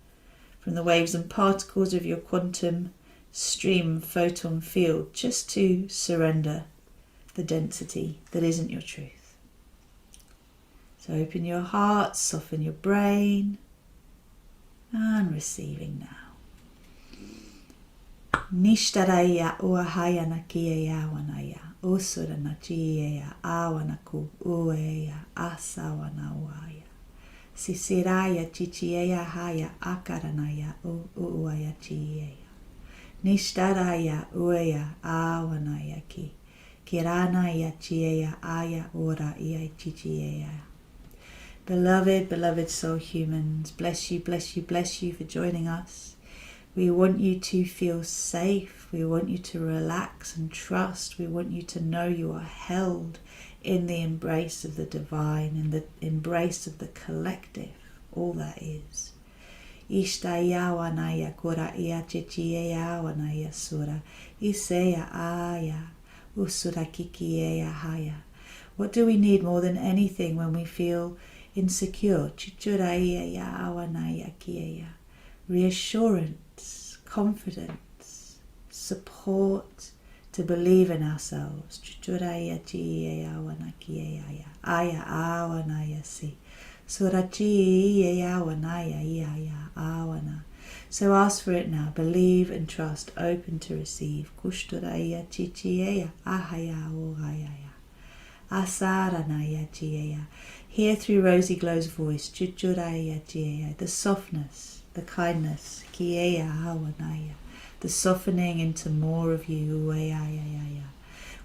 from the waves and particles of your quantum stream photon field, just to surrender the density that isn't your truth. So open your heart, soften your brain, and receiving now. Nishtaraya uahaya nakiya wanaya usura nachiya awanaku ueya asawana uaya sisiraya chichiya haya akaranaya uaya chiya Nishtaraya ueya awanaya ki kiranaya chiya aya ora iya chichiya. Beloved, beloved soul humans, bless you, bless you, bless you for joining us. We want you to feel safe. We want you to relax and trust. We want you to know you are held in the embrace of the divine, in the embrace of the collective, all that is. Ishtaya wanaya kora iya chichiya wanaya sura iseya aya usura kikiya haya. What do we need more than anything when we feel insecure? Reassurance, confidence, support, to believe in ourselves. So ask for it now. Believe and trust, open to receive. Hear through Rosie Glow's voice, the softness, the kindness, the softening into more of you.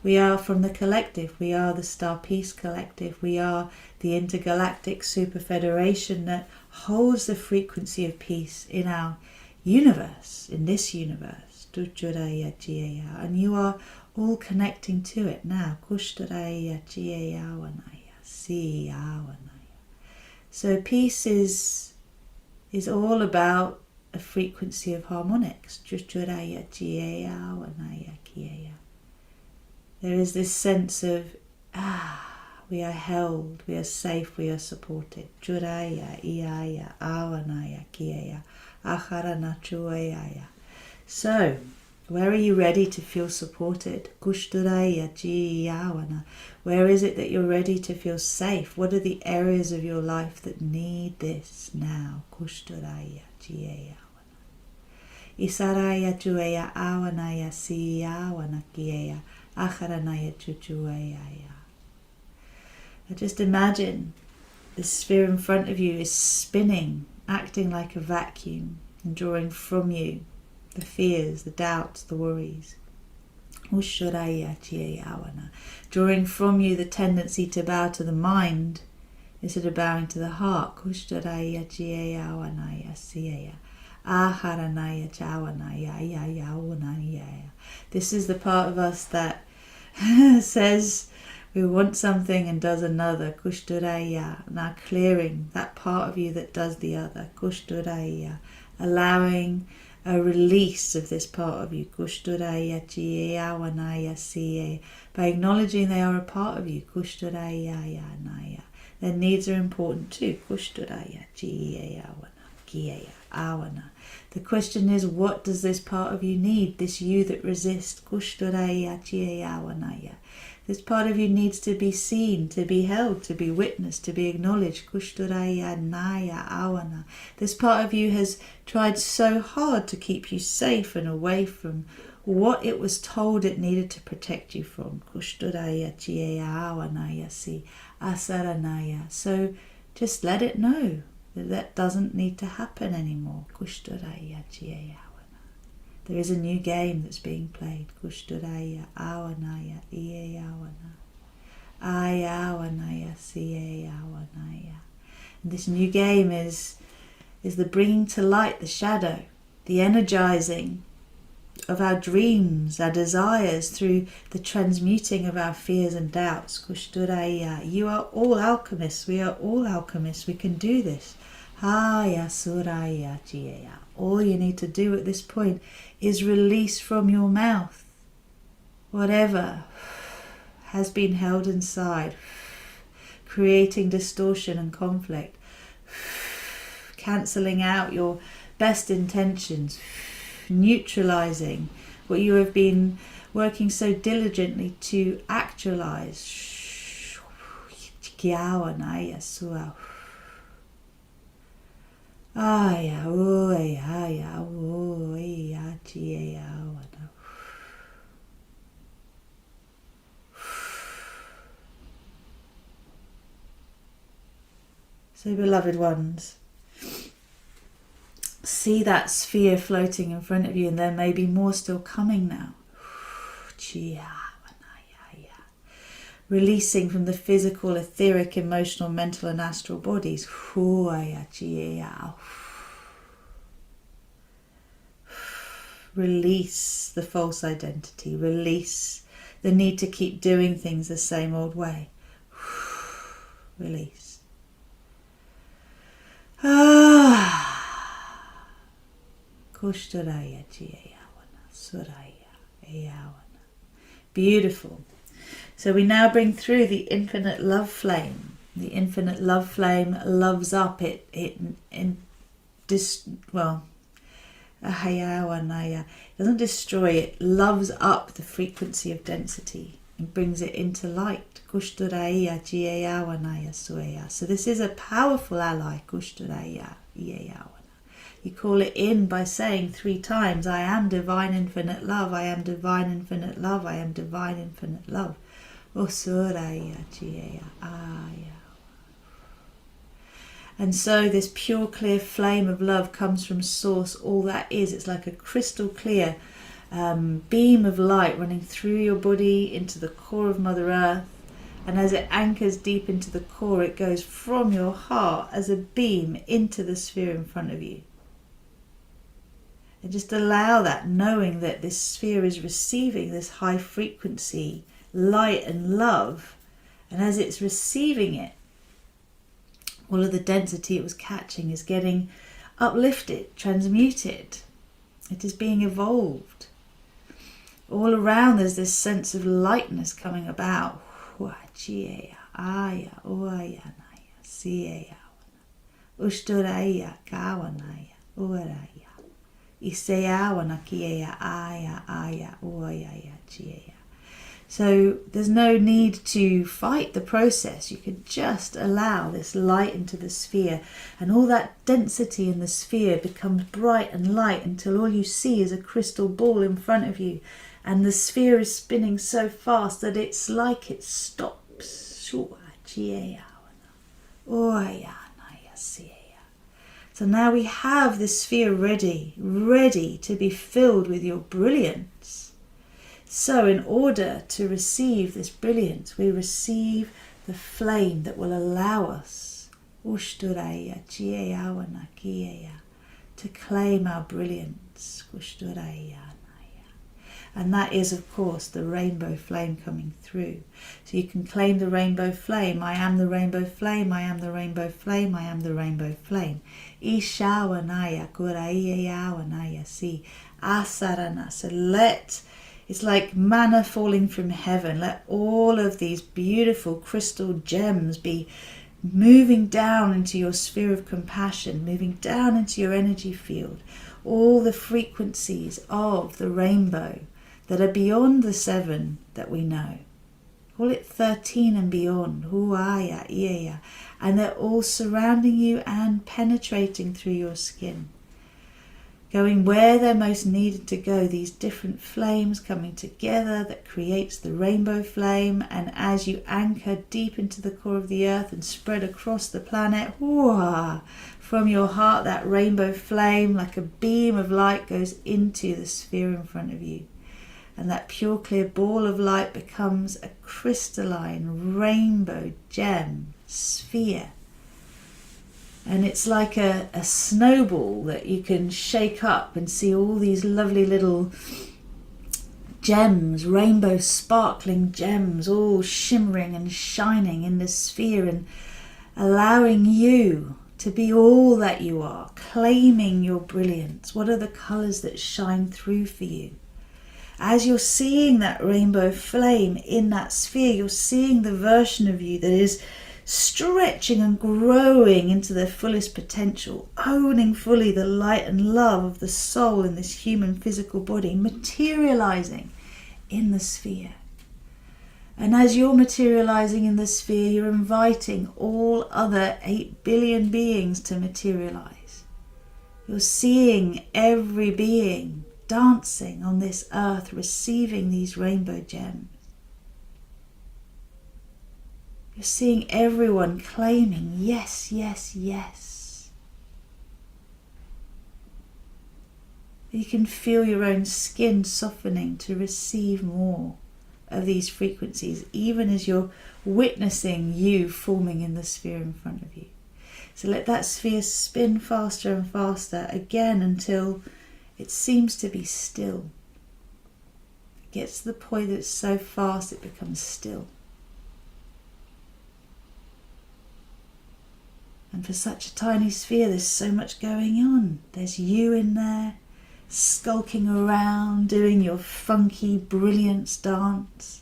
We are from the collective, we are the StarPeace Collective, we are the intergalactic super federation that holds the frequency of peace in our universe, in this universe. And you are all connecting to it now. So peace is all about a frequency of harmonics. There is this sense of, we are held, we are safe, we are supported. So, where are you ready to feel supported? Where is it that you're ready to feel safe? What are the areas of your life that need this now? Just imagine the sphere in front of you is spinning, acting like a vacuum, and drawing from you the fears, the doubts, the worries. Drawing from you the tendency to bow to the mind instead of bowing to the heart. This is the part of us that says we want something and does another. Now clearing that part of you that does the other. Allowing a release of this part of you. By acknowledging they are a part of you. Their needs are important too. awana. The question is, what does this part of you need? This you that resists. This part of you needs to be seen, to be held, to be witnessed, to be acknowledged. This part of you has tried so hard to keep you safe and away from what it was told it needed to protect you from. So just let it know that doesn't need to happen anymore. There is a new game that's being played. And this new game is the bringing to light the shadow, the energizing of our dreams, our desires, through the transmuting of our fears and doubts. You are all alchemists. We are all alchemists. We can do this. All you need to do at this point is release from your mouth whatever has been held inside, creating distortion and conflict, cancelling out your best intentions, neutralizing what you have been working so diligently to actualize. So, beloved ones, see that sphere floating in front of you, and there may be more still coming now. Releasing from the physical, etheric, emotional, mental and astral bodies. Release the false identity. Release the need to keep doing things the same old way. Release. Beautiful. So we now bring through the infinite love flame. The infinite love flame loves up. It doesn't destroy, it loves up the frequency of density and brings it into light. So this is a powerful ally. You call it in by saying 3 times, I am divine infinite love, I am divine infinite love, I am divine infinite love. And so this pure clear flame of love comes from source, all that is. It's like a crystal clear beam of light running through your body into the core of Mother Earth. And as it anchors deep into the core, it goes from your heart as a beam into the sphere in front of you. And just allow that, knowing that this sphere is receiving this high frequency light and love. And as it's receiving it, all of the density it was catching is getting uplifted, transmuted. It is being evolved. All around there's this sense of lightness coming about. So there's no need to fight the process. You can just allow this light into the sphere, and all that density in the sphere becomes bright and light until all you see is a crystal ball in front of you, and the sphere is spinning so fast that it's like it stops. So now we have this sphere ready to be filled with your brilliance. So in order to receive this brilliance, we receive the flame that will allow us to claim our brilliance. And that is, of course, the rainbow flame coming through. So you can claim the rainbow flame. I am the rainbow flame. I am the rainbow flame. I am the rainbow flame. Ishawanaya kuraiyawanaya si asarana. So it's like manna falling from heaven. Let all of these beautiful crystal gems be moving down into your sphere of compassion, moving down into your energy field, all the frequencies of the rainbow that are beyond the 7 that we know. Call it 13 and beyond. And they're all surrounding you and penetrating through your skin. Going where they're most needed to go, these different flames coming together that creates the rainbow flame. And as you anchor deep into the core of the earth and spread across the planet, from your heart, that rainbow flame like a beam of light goes into the sphere in front of you. And that pure clear ball of light becomes a crystalline rainbow gem sphere. And it's like a snowball that you can shake up and see all these lovely little gems, rainbow sparkling gems, all shimmering and shining in the sphere and allowing you to be all that you are, claiming your brilliance. What are the colours that shine through for you? As you're seeing that rainbow flame in that sphere, you're seeing the version of you that is stretching and growing into their fullest potential, owning fully the light and love of the soul in this human physical body, materializing in the sphere. And as you're materializing in the sphere, you're inviting all other 8 billion beings to materialize. You're seeing every being dancing on this earth, receiving these rainbow gems. You're seeing everyone claiming, yes, yes, yes. You can feel your own skin softening to receive more of these frequencies, even as you're witnessing you forming in the sphere in front of you. So let that sphere spin faster and faster again until it seems to be still. It gets to the point that it's so fast it becomes still. And for such a tiny sphere, there's so much going on. There's you in there, skulking around, doing your funky brilliance dance,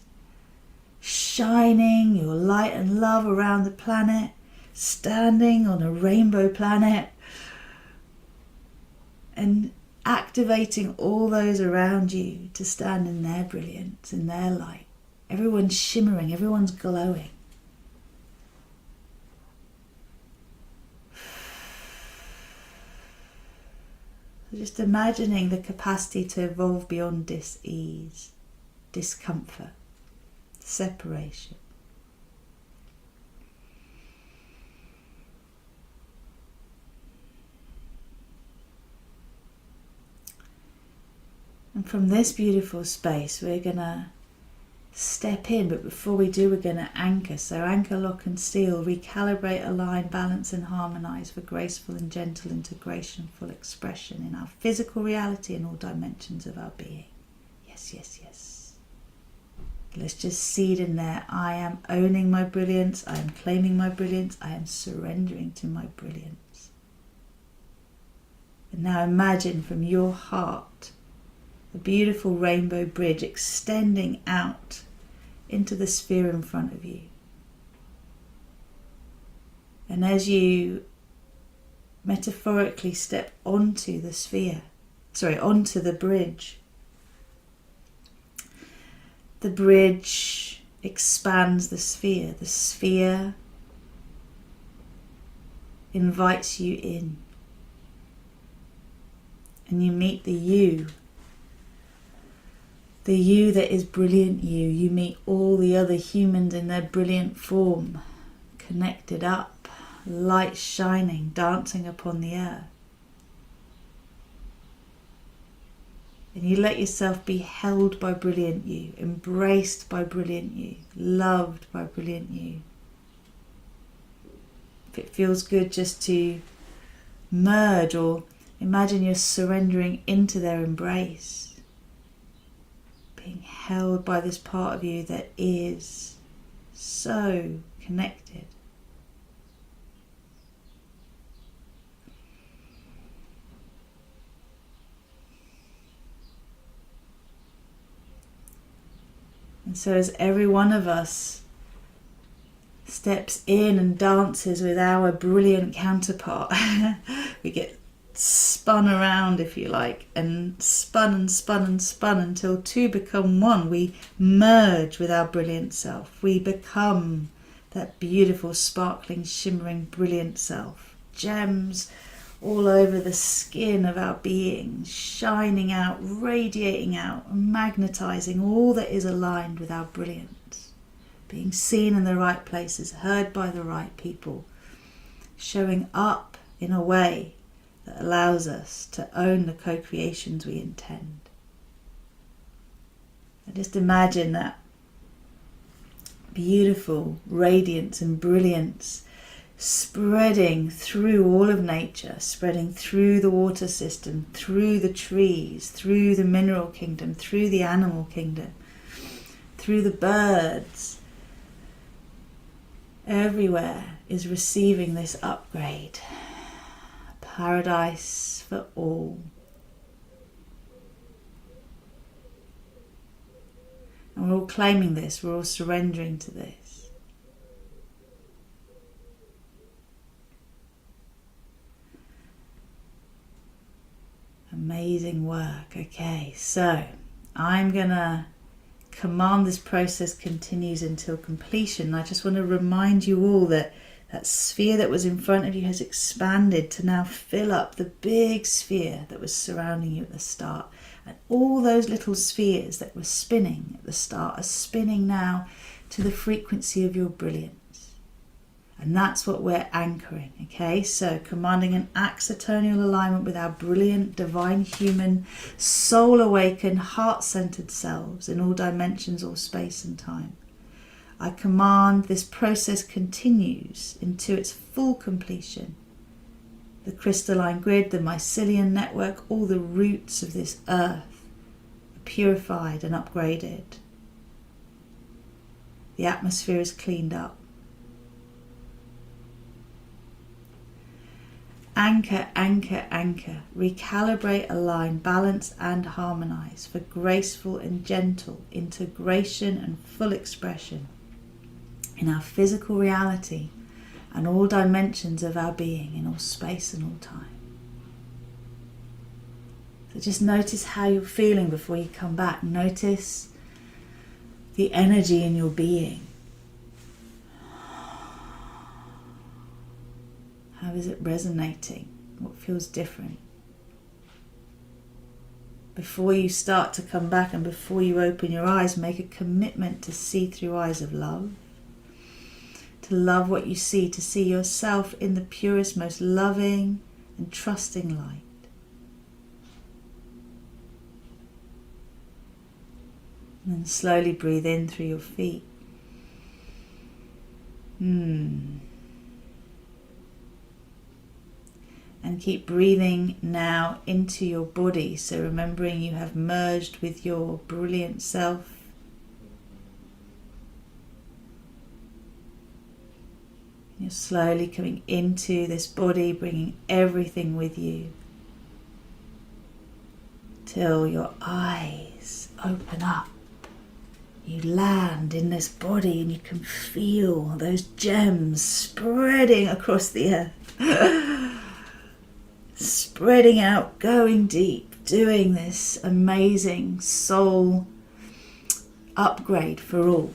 shining your light and love around the planet, standing on a rainbow planet, and activating all those around you to stand in their brilliance, in their light. Everyone's shimmering, everyone's glowing. Just imagining the capacity to evolve beyond dis-ease, discomfort, separation. And from this beautiful space, we're going to step in, but before we do, we're going to anchor. So anchor, lock and seal, recalibrate, align, balance and harmonize for graceful and gentle integration, full expression in our physical reality and all dimensions of our being. Yes, yes, yes. Let's just seed in there. I am owning my brilliance. I am claiming my brilliance. I am surrendering to my brilliance. And now imagine from your heart a beautiful rainbow bridge extending out into the sphere in front of you. And as you metaphorically step onto the sphere, onto the bridge expands the sphere. The sphere invites you in. And you meet the you that is brilliant you. You meet all the other humans in their brilliant form, connected up, light shining, dancing upon the earth. And you let yourself be held by brilliant you, embraced by brilliant you, loved by brilliant you. If it feels good just to merge, or imagine you're surrendering into their embrace, being held by this part of you that is so connected. And so as every one of us steps in and dances with our brilliant counterpart. We get spun around, if you like, and spun and spun and spun until two become one. We merge with our brilliant self. We become that beautiful, sparkling, shimmering, brilliant self. Gems all over the skin of our being, shining out, radiating out, magnetizing all that is aligned with our brilliance. Being seen in the right places, heard by the right people, showing up in a way that allows us to own the co-creations we intend. And just imagine that beautiful radiance and brilliance spreading through all of nature, spreading through the water system, through the trees, through the mineral kingdom, through the animal kingdom, through the birds. Everywhere is receiving this upgrade. Paradise for all. And we're all claiming this, we're all surrendering to this. Amazing work. Okay, so I'm gonna command this process continues until completion. I just want to remind you all that that sphere that was in front of you has expanded to now fill up the big sphere that was surrounding you at the start. And all those little spheres that were spinning at the start are spinning now to the frequency of your brilliance. And that's what we're anchoring, okay? So commanding an axiatonal alignment with our brilliant, divine, human, soul-awakened, heart-centered selves in all dimensions, all space and time. I command this process continues into its full completion. The crystalline grid, the mycelium network, all the roots of this earth are purified and upgraded. The atmosphere is cleaned up. Anchor, anchor, anchor. Recalibrate, align, balance and harmonize for graceful and gentle integration and full expression in our physical reality and all dimensions of our being in all space and all time. So just notice how you're feeling before you come back. Notice the energy in your being. How is it resonating? What feels different? Before you start to come back and before you open your eyes, make a commitment to see through eyes of love. To love what you see, to see yourself in the purest, most loving and trusting light. And then slowly breathe in through your feet. And keep breathing now into your body. So remembering you have merged with your brilliant self. You're slowly coming into this body, bringing everything with you. Till your eyes open up. You land in this body and you can feel those gems spreading across the earth. Spreading out, going deep, doing this amazing soul upgrade for all.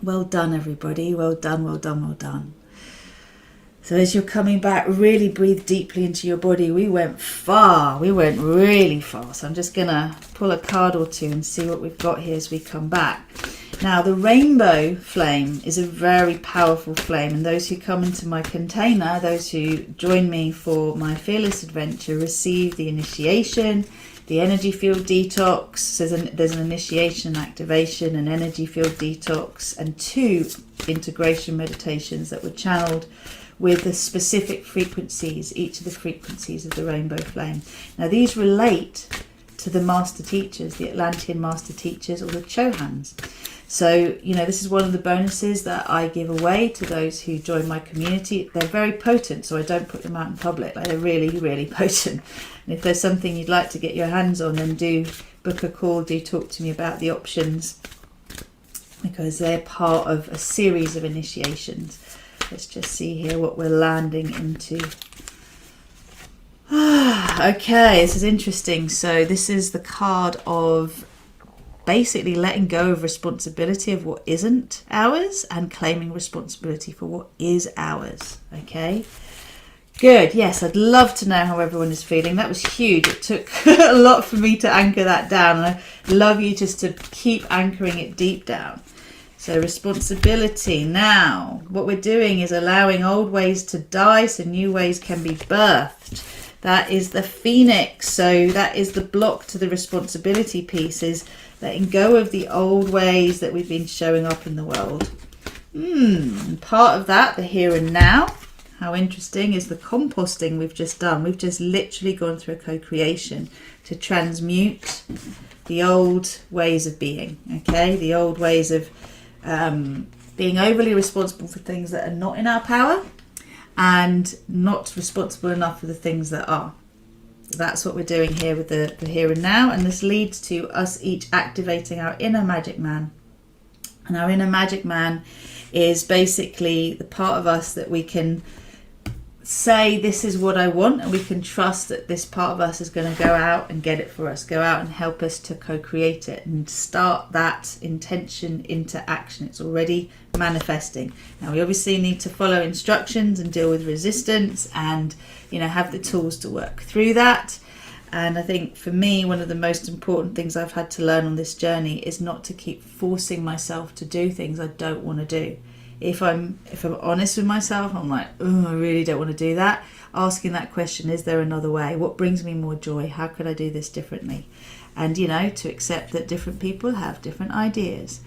Well done, everybody. Well done, well done, well done. So as you're coming back, really breathe deeply into your body. We went far. We went really far. So I'm just going to pull a card or two and see what we've got here as we come back. Now, the rainbow flame is a very powerful flame, and those who come into my container, those who join me for my Fearless Adventure, receive the initiation, the energy field detox. So there's an initiation, activation, an energy field detox, and 2 integration meditations that were channeled with the specific frequencies, each of the frequencies of the rainbow flame. Now, these relate to the master teachers, the Atlantean master teachers, or the Chohans. So, you know, this is one of the bonuses that I give away to those who join my community. They're very potent, so I don't put them out in public. Like, they're really, really potent. And if there's something you'd like to get your hands on, then do book a call, do talk to me about the options. because they're part of a series of initiations. Let's just see here what we're landing into. Okay, this is interesting. So this is the card of basically letting go of responsibility of what isn't ours and claiming responsibility for what is ours. Okay, good. Yes, I'd love to know how everyone is feeling. That was huge. It took a lot for me to anchor that down. I love you just to keep anchoring it deep down. So responsibility. Now, what we're doing is allowing old ways to die so new ways can be birthed. That is the phoenix. So that is the block to the responsibility piece, is letting go of the old ways that we've been showing up in the world. And part of that, the here and now. How interesting is the composting we've just done. We've just literally gone through a co-creation to transmute the old ways of being. Okay, the old ways of being overly responsible for things that are not in our power and not responsible enough for the things that are. That's what we're doing here with the here and now, and this leads to us each activating our inner magic man. And our inner magic man is basically the part of us that we can say, this is what I want, and we can trust that this part of us is going to go out and get it for us, go out and help us to co-create it and start that intention into action. It's already manifesting. Now we obviously need to follow instructions and deal with resistance and, you know, have the tools to work through that. And I think for me, one of the most important things I've had to learn on this journey is not to keep forcing myself to do things I don't want to do. If I'm honest with myself, I'm like, oh, I really don't want to do that. Asking that question, is there another way? What brings me more joy? How could I do this differently? And, you know, to accept that different people have different ideas.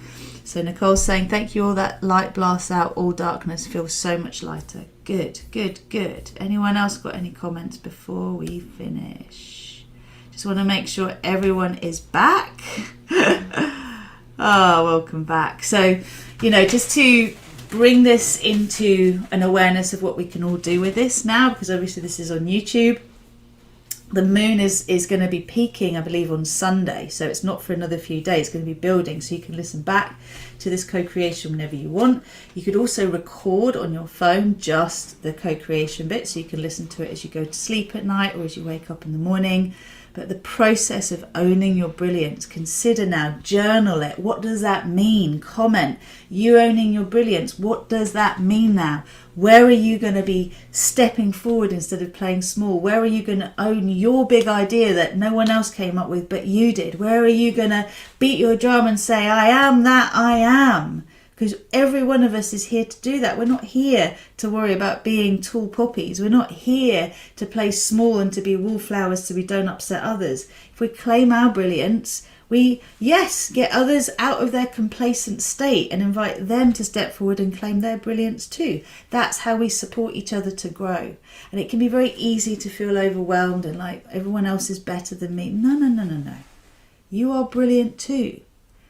So Nicole's saying, thank you, all that light blasts out, all darkness feels so much lighter. Good, good, good. Anyone else got any comments before we finish? Just want to make sure everyone is back. Oh, welcome back. So, you know, just to bring this into an awareness of what we can all do with this now, because obviously this is on YouTube. The moon is going to be peaking, I believe, on Sunday, so it's not for another few days. It's going to be building, so you can listen back to this co-creation whenever you want. You could also record on your phone just the co-creation bit, so you can listen to it as you go to sleep at night or as you wake up in the morning. But the process of owning your brilliance, consider now, journal it. What does that mean? Comment. You owning your brilliance, what does that mean now? Where are you going to be stepping forward instead of playing small? Where are you going to own your big idea that no one else came up with but you did? Where are you going to beat your drum and say, I am that I am? Because every one of us is here to do that. We're not here to worry about being tall poppies. We're not here to play small and to be wallflowers so we don't upset others. If we claim our brilliance, we, yes, get others out of their complacent state and invite them to step forward and claim their brilliance too. That's how we support each other to grow. And it can be very easy to feel overwhelmed and like everyone else is better than me. No, no, no, no, no. You are brilliant too.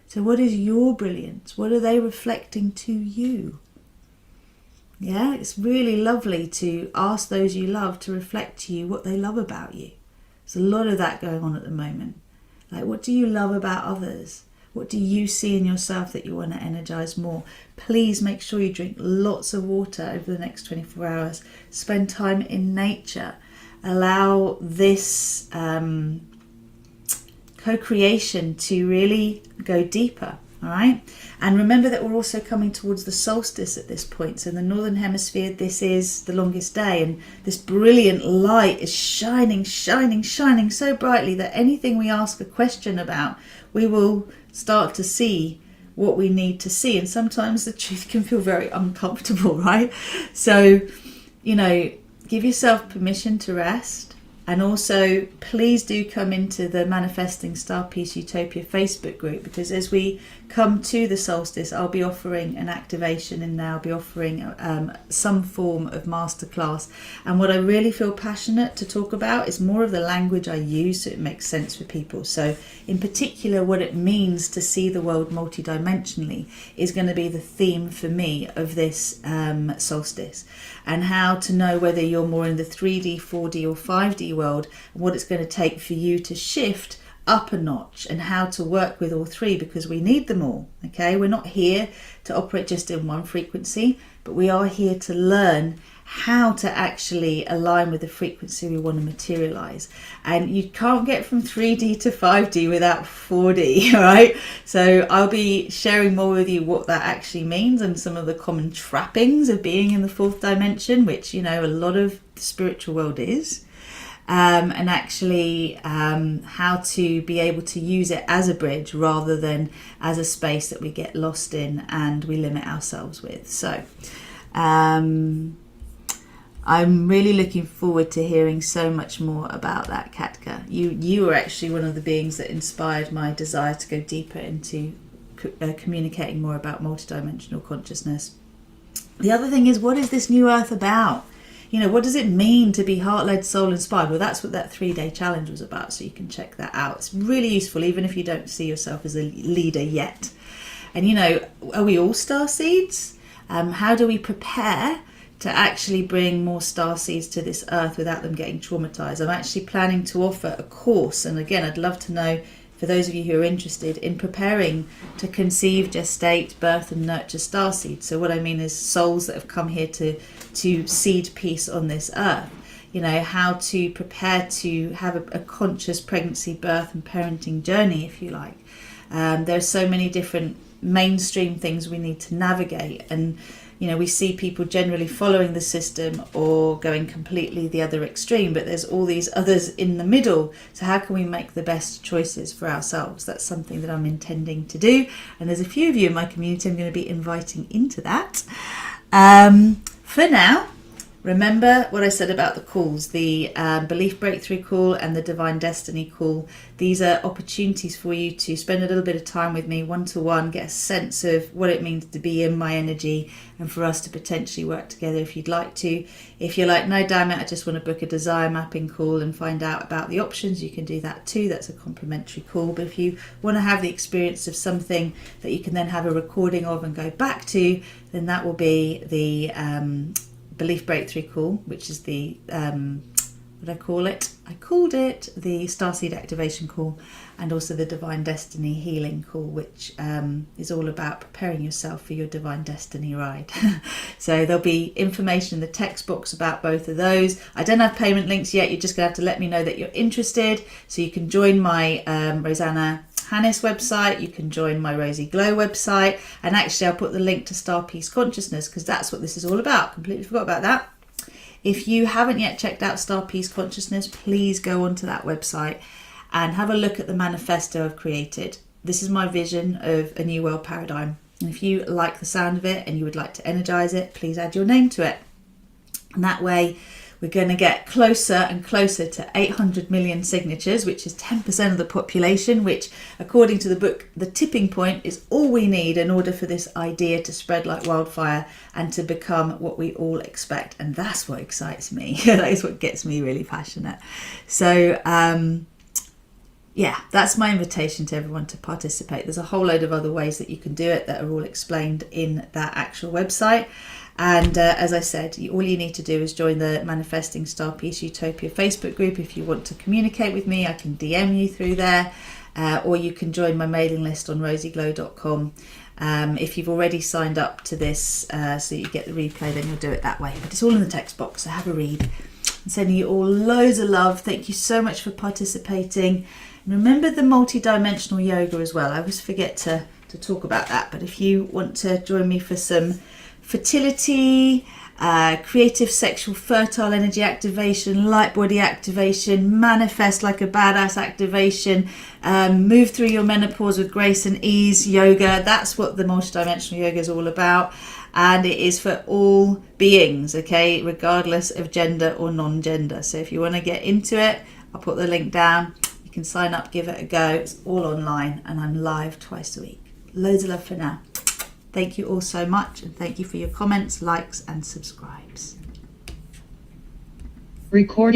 So what is your brilliance? What are they reflecting to you? Yeah, it's really lovely to ask those you love to reflect to you what they love about you. There's a lot of that going on at the moment. Like, what do you love about others? What do you see in yourself that you want to energize more? Please make sure you drink lots of water over the next 24 hours. Spend time in nature. Allow this co-creation to really go deeper, all right? And remember that we're also coming towards the solstice at this point. So in the northern hemisphere, this is the longest day, and this brilliant light is shining, shining, shining so brightly that anything we ask a question about, we will start to see what we need to see. And sometimes the truth can feel very uncomfortable, right? So, you know, give yourself permission to rest. And also, please do come into the Manifesting StarPeace Utopia Facebook group, because as we come to the solstice, I'll be offering an activation and I'll be offering some form of masterclass. And what I really feel passionate to talk about is more of the language I use so it makes sense for people. So in particular, what it means to see the world multidimensionally is going to be the theme for me of this solstice, and how to know whether you're more in the 3D, 4D or 5D world, and what it's going to take for you to shift up a notch and how to work with all three, because we need them all. Okay, we're not here to operate just in one frequency, but we are here to learn how to actually align with the frequency we want to materialize. And you can't get from 3D to 5D without 4D, all right? So I'll be sharing more with you what that actually means and some of the common trappings of being in the fourth dimension, which, you know, a lot of the spiritual world is. And actually how to be able to use it as a bridge rather than as a space that we get lost in and we limit ourselves with. So I'm really looking forward to hearing so much more about that, Katka. You were actually one of the beings that inspired my desire to go deeper into communicating more about multidimensional consciousness. The other thing is, what is this new earth about? You know, what does it mean to be heart-led, soul-inspired? Well, that's what that 3-day challenge was about, so you can check that out. It's really useful, even if you don't see yourself as a leader yet. And, you know, are we all star seeds? How do we prepare to actually bring more star seeds to this earth without them getting traumatized? I'm actually planning to offer a course, and again, I'd love to know, for those of you who are interested in preparing to conceive, gestate, birth and nurture star seeds. So what I mean is souls that have come here to seed peace on this earth. You know, how to prepare to have a conscious pregnancy, birth and parenting journey, if you like. There are so many different mainstream things we need to navigate, and you know, we see people generally following the system or going completely the other extreme, but there's all these others in the middle. So how can we make the best choices for ourselves? That's something that I'm intending to do. And there's a few of you in my community I'm going to be inviting into that. For now, remember what I said about the calls, the Belief Breakthrough Call and the Divine Destiny Call. These are opportunities for you to spend a little bit of time with me one-to-one, get a sense of what it means to be in my energy, and for us to potentially work together if you'd like to. If you're like, no, damn it, I just want to book a desire mapping call and find out about the options, you can do that too. That's a complimentary call. But if you want to have the experience of something that you can then have a recording of and go back to, then that will be the Belief Breakthrough Call, which is the what did I call it? I called it the StarSeed Activation Call, and also the Divine Destiny Healing Call, which is all about preparing yourself for your Divine Destiny ride. So there'll be information in the text box about both of those. I don't have payment links yet. You're just going to have to let me know that you're interested. So you can join my Rosanna Hannis website, you can join my Rosy Glow website, and actually I'll put the link to StarPeace Consciousness, because that's what this is all about. Completely forgot about that. If you haven't yet checked out StarPeace Consciousness, please go onto that website and have a look at the manifesto I've created. This is my vision of a new world paradigm. And if you like the sound of it and you would like to energize it, please add your name to it. And that way we're going to get closer and closer to 800 million signatures, which is 10% of the population, which, according to the book, The Tipping Point, is all we need in order for this idea to spread like wildfire and to become what we all expect. And that's what excites me. That is what gets me really passionate. So, yeah, that's my invitation to everyone to participate. There's a whole load of other ways that you can do it that are all explained in that actual website. And as I said, all you need to do is join the Manifesting StarPeace Utopia Facebook group. If you want to communicate with me, I can DM you through there, or you can join my mailing list on rosyglow.com. If you've already signed up to this so you get the replay, then you'll do it that way. But it's all in the text box, so have a read. I'm sending you all loads of love. Thank you so much for participating. And remember the multidimensional yoga as well. I always forget to talk about that. But if you want to join me for some fertility, creative sexual fertile energy activation, light body activation, manifest like a badass activation, move through your menopause with grace and ease yoga, that's what the multidimensional yoga is all about. And it is for all beings, okay, regardless of gender or non-gender. So if you want to get into it, I'll put the link down. You can sign up, give it a go. It's all online, and I'm live twice a week. Loads of love for now. Thank you all so much, and thank you for your comments, likes and subscribes. Recording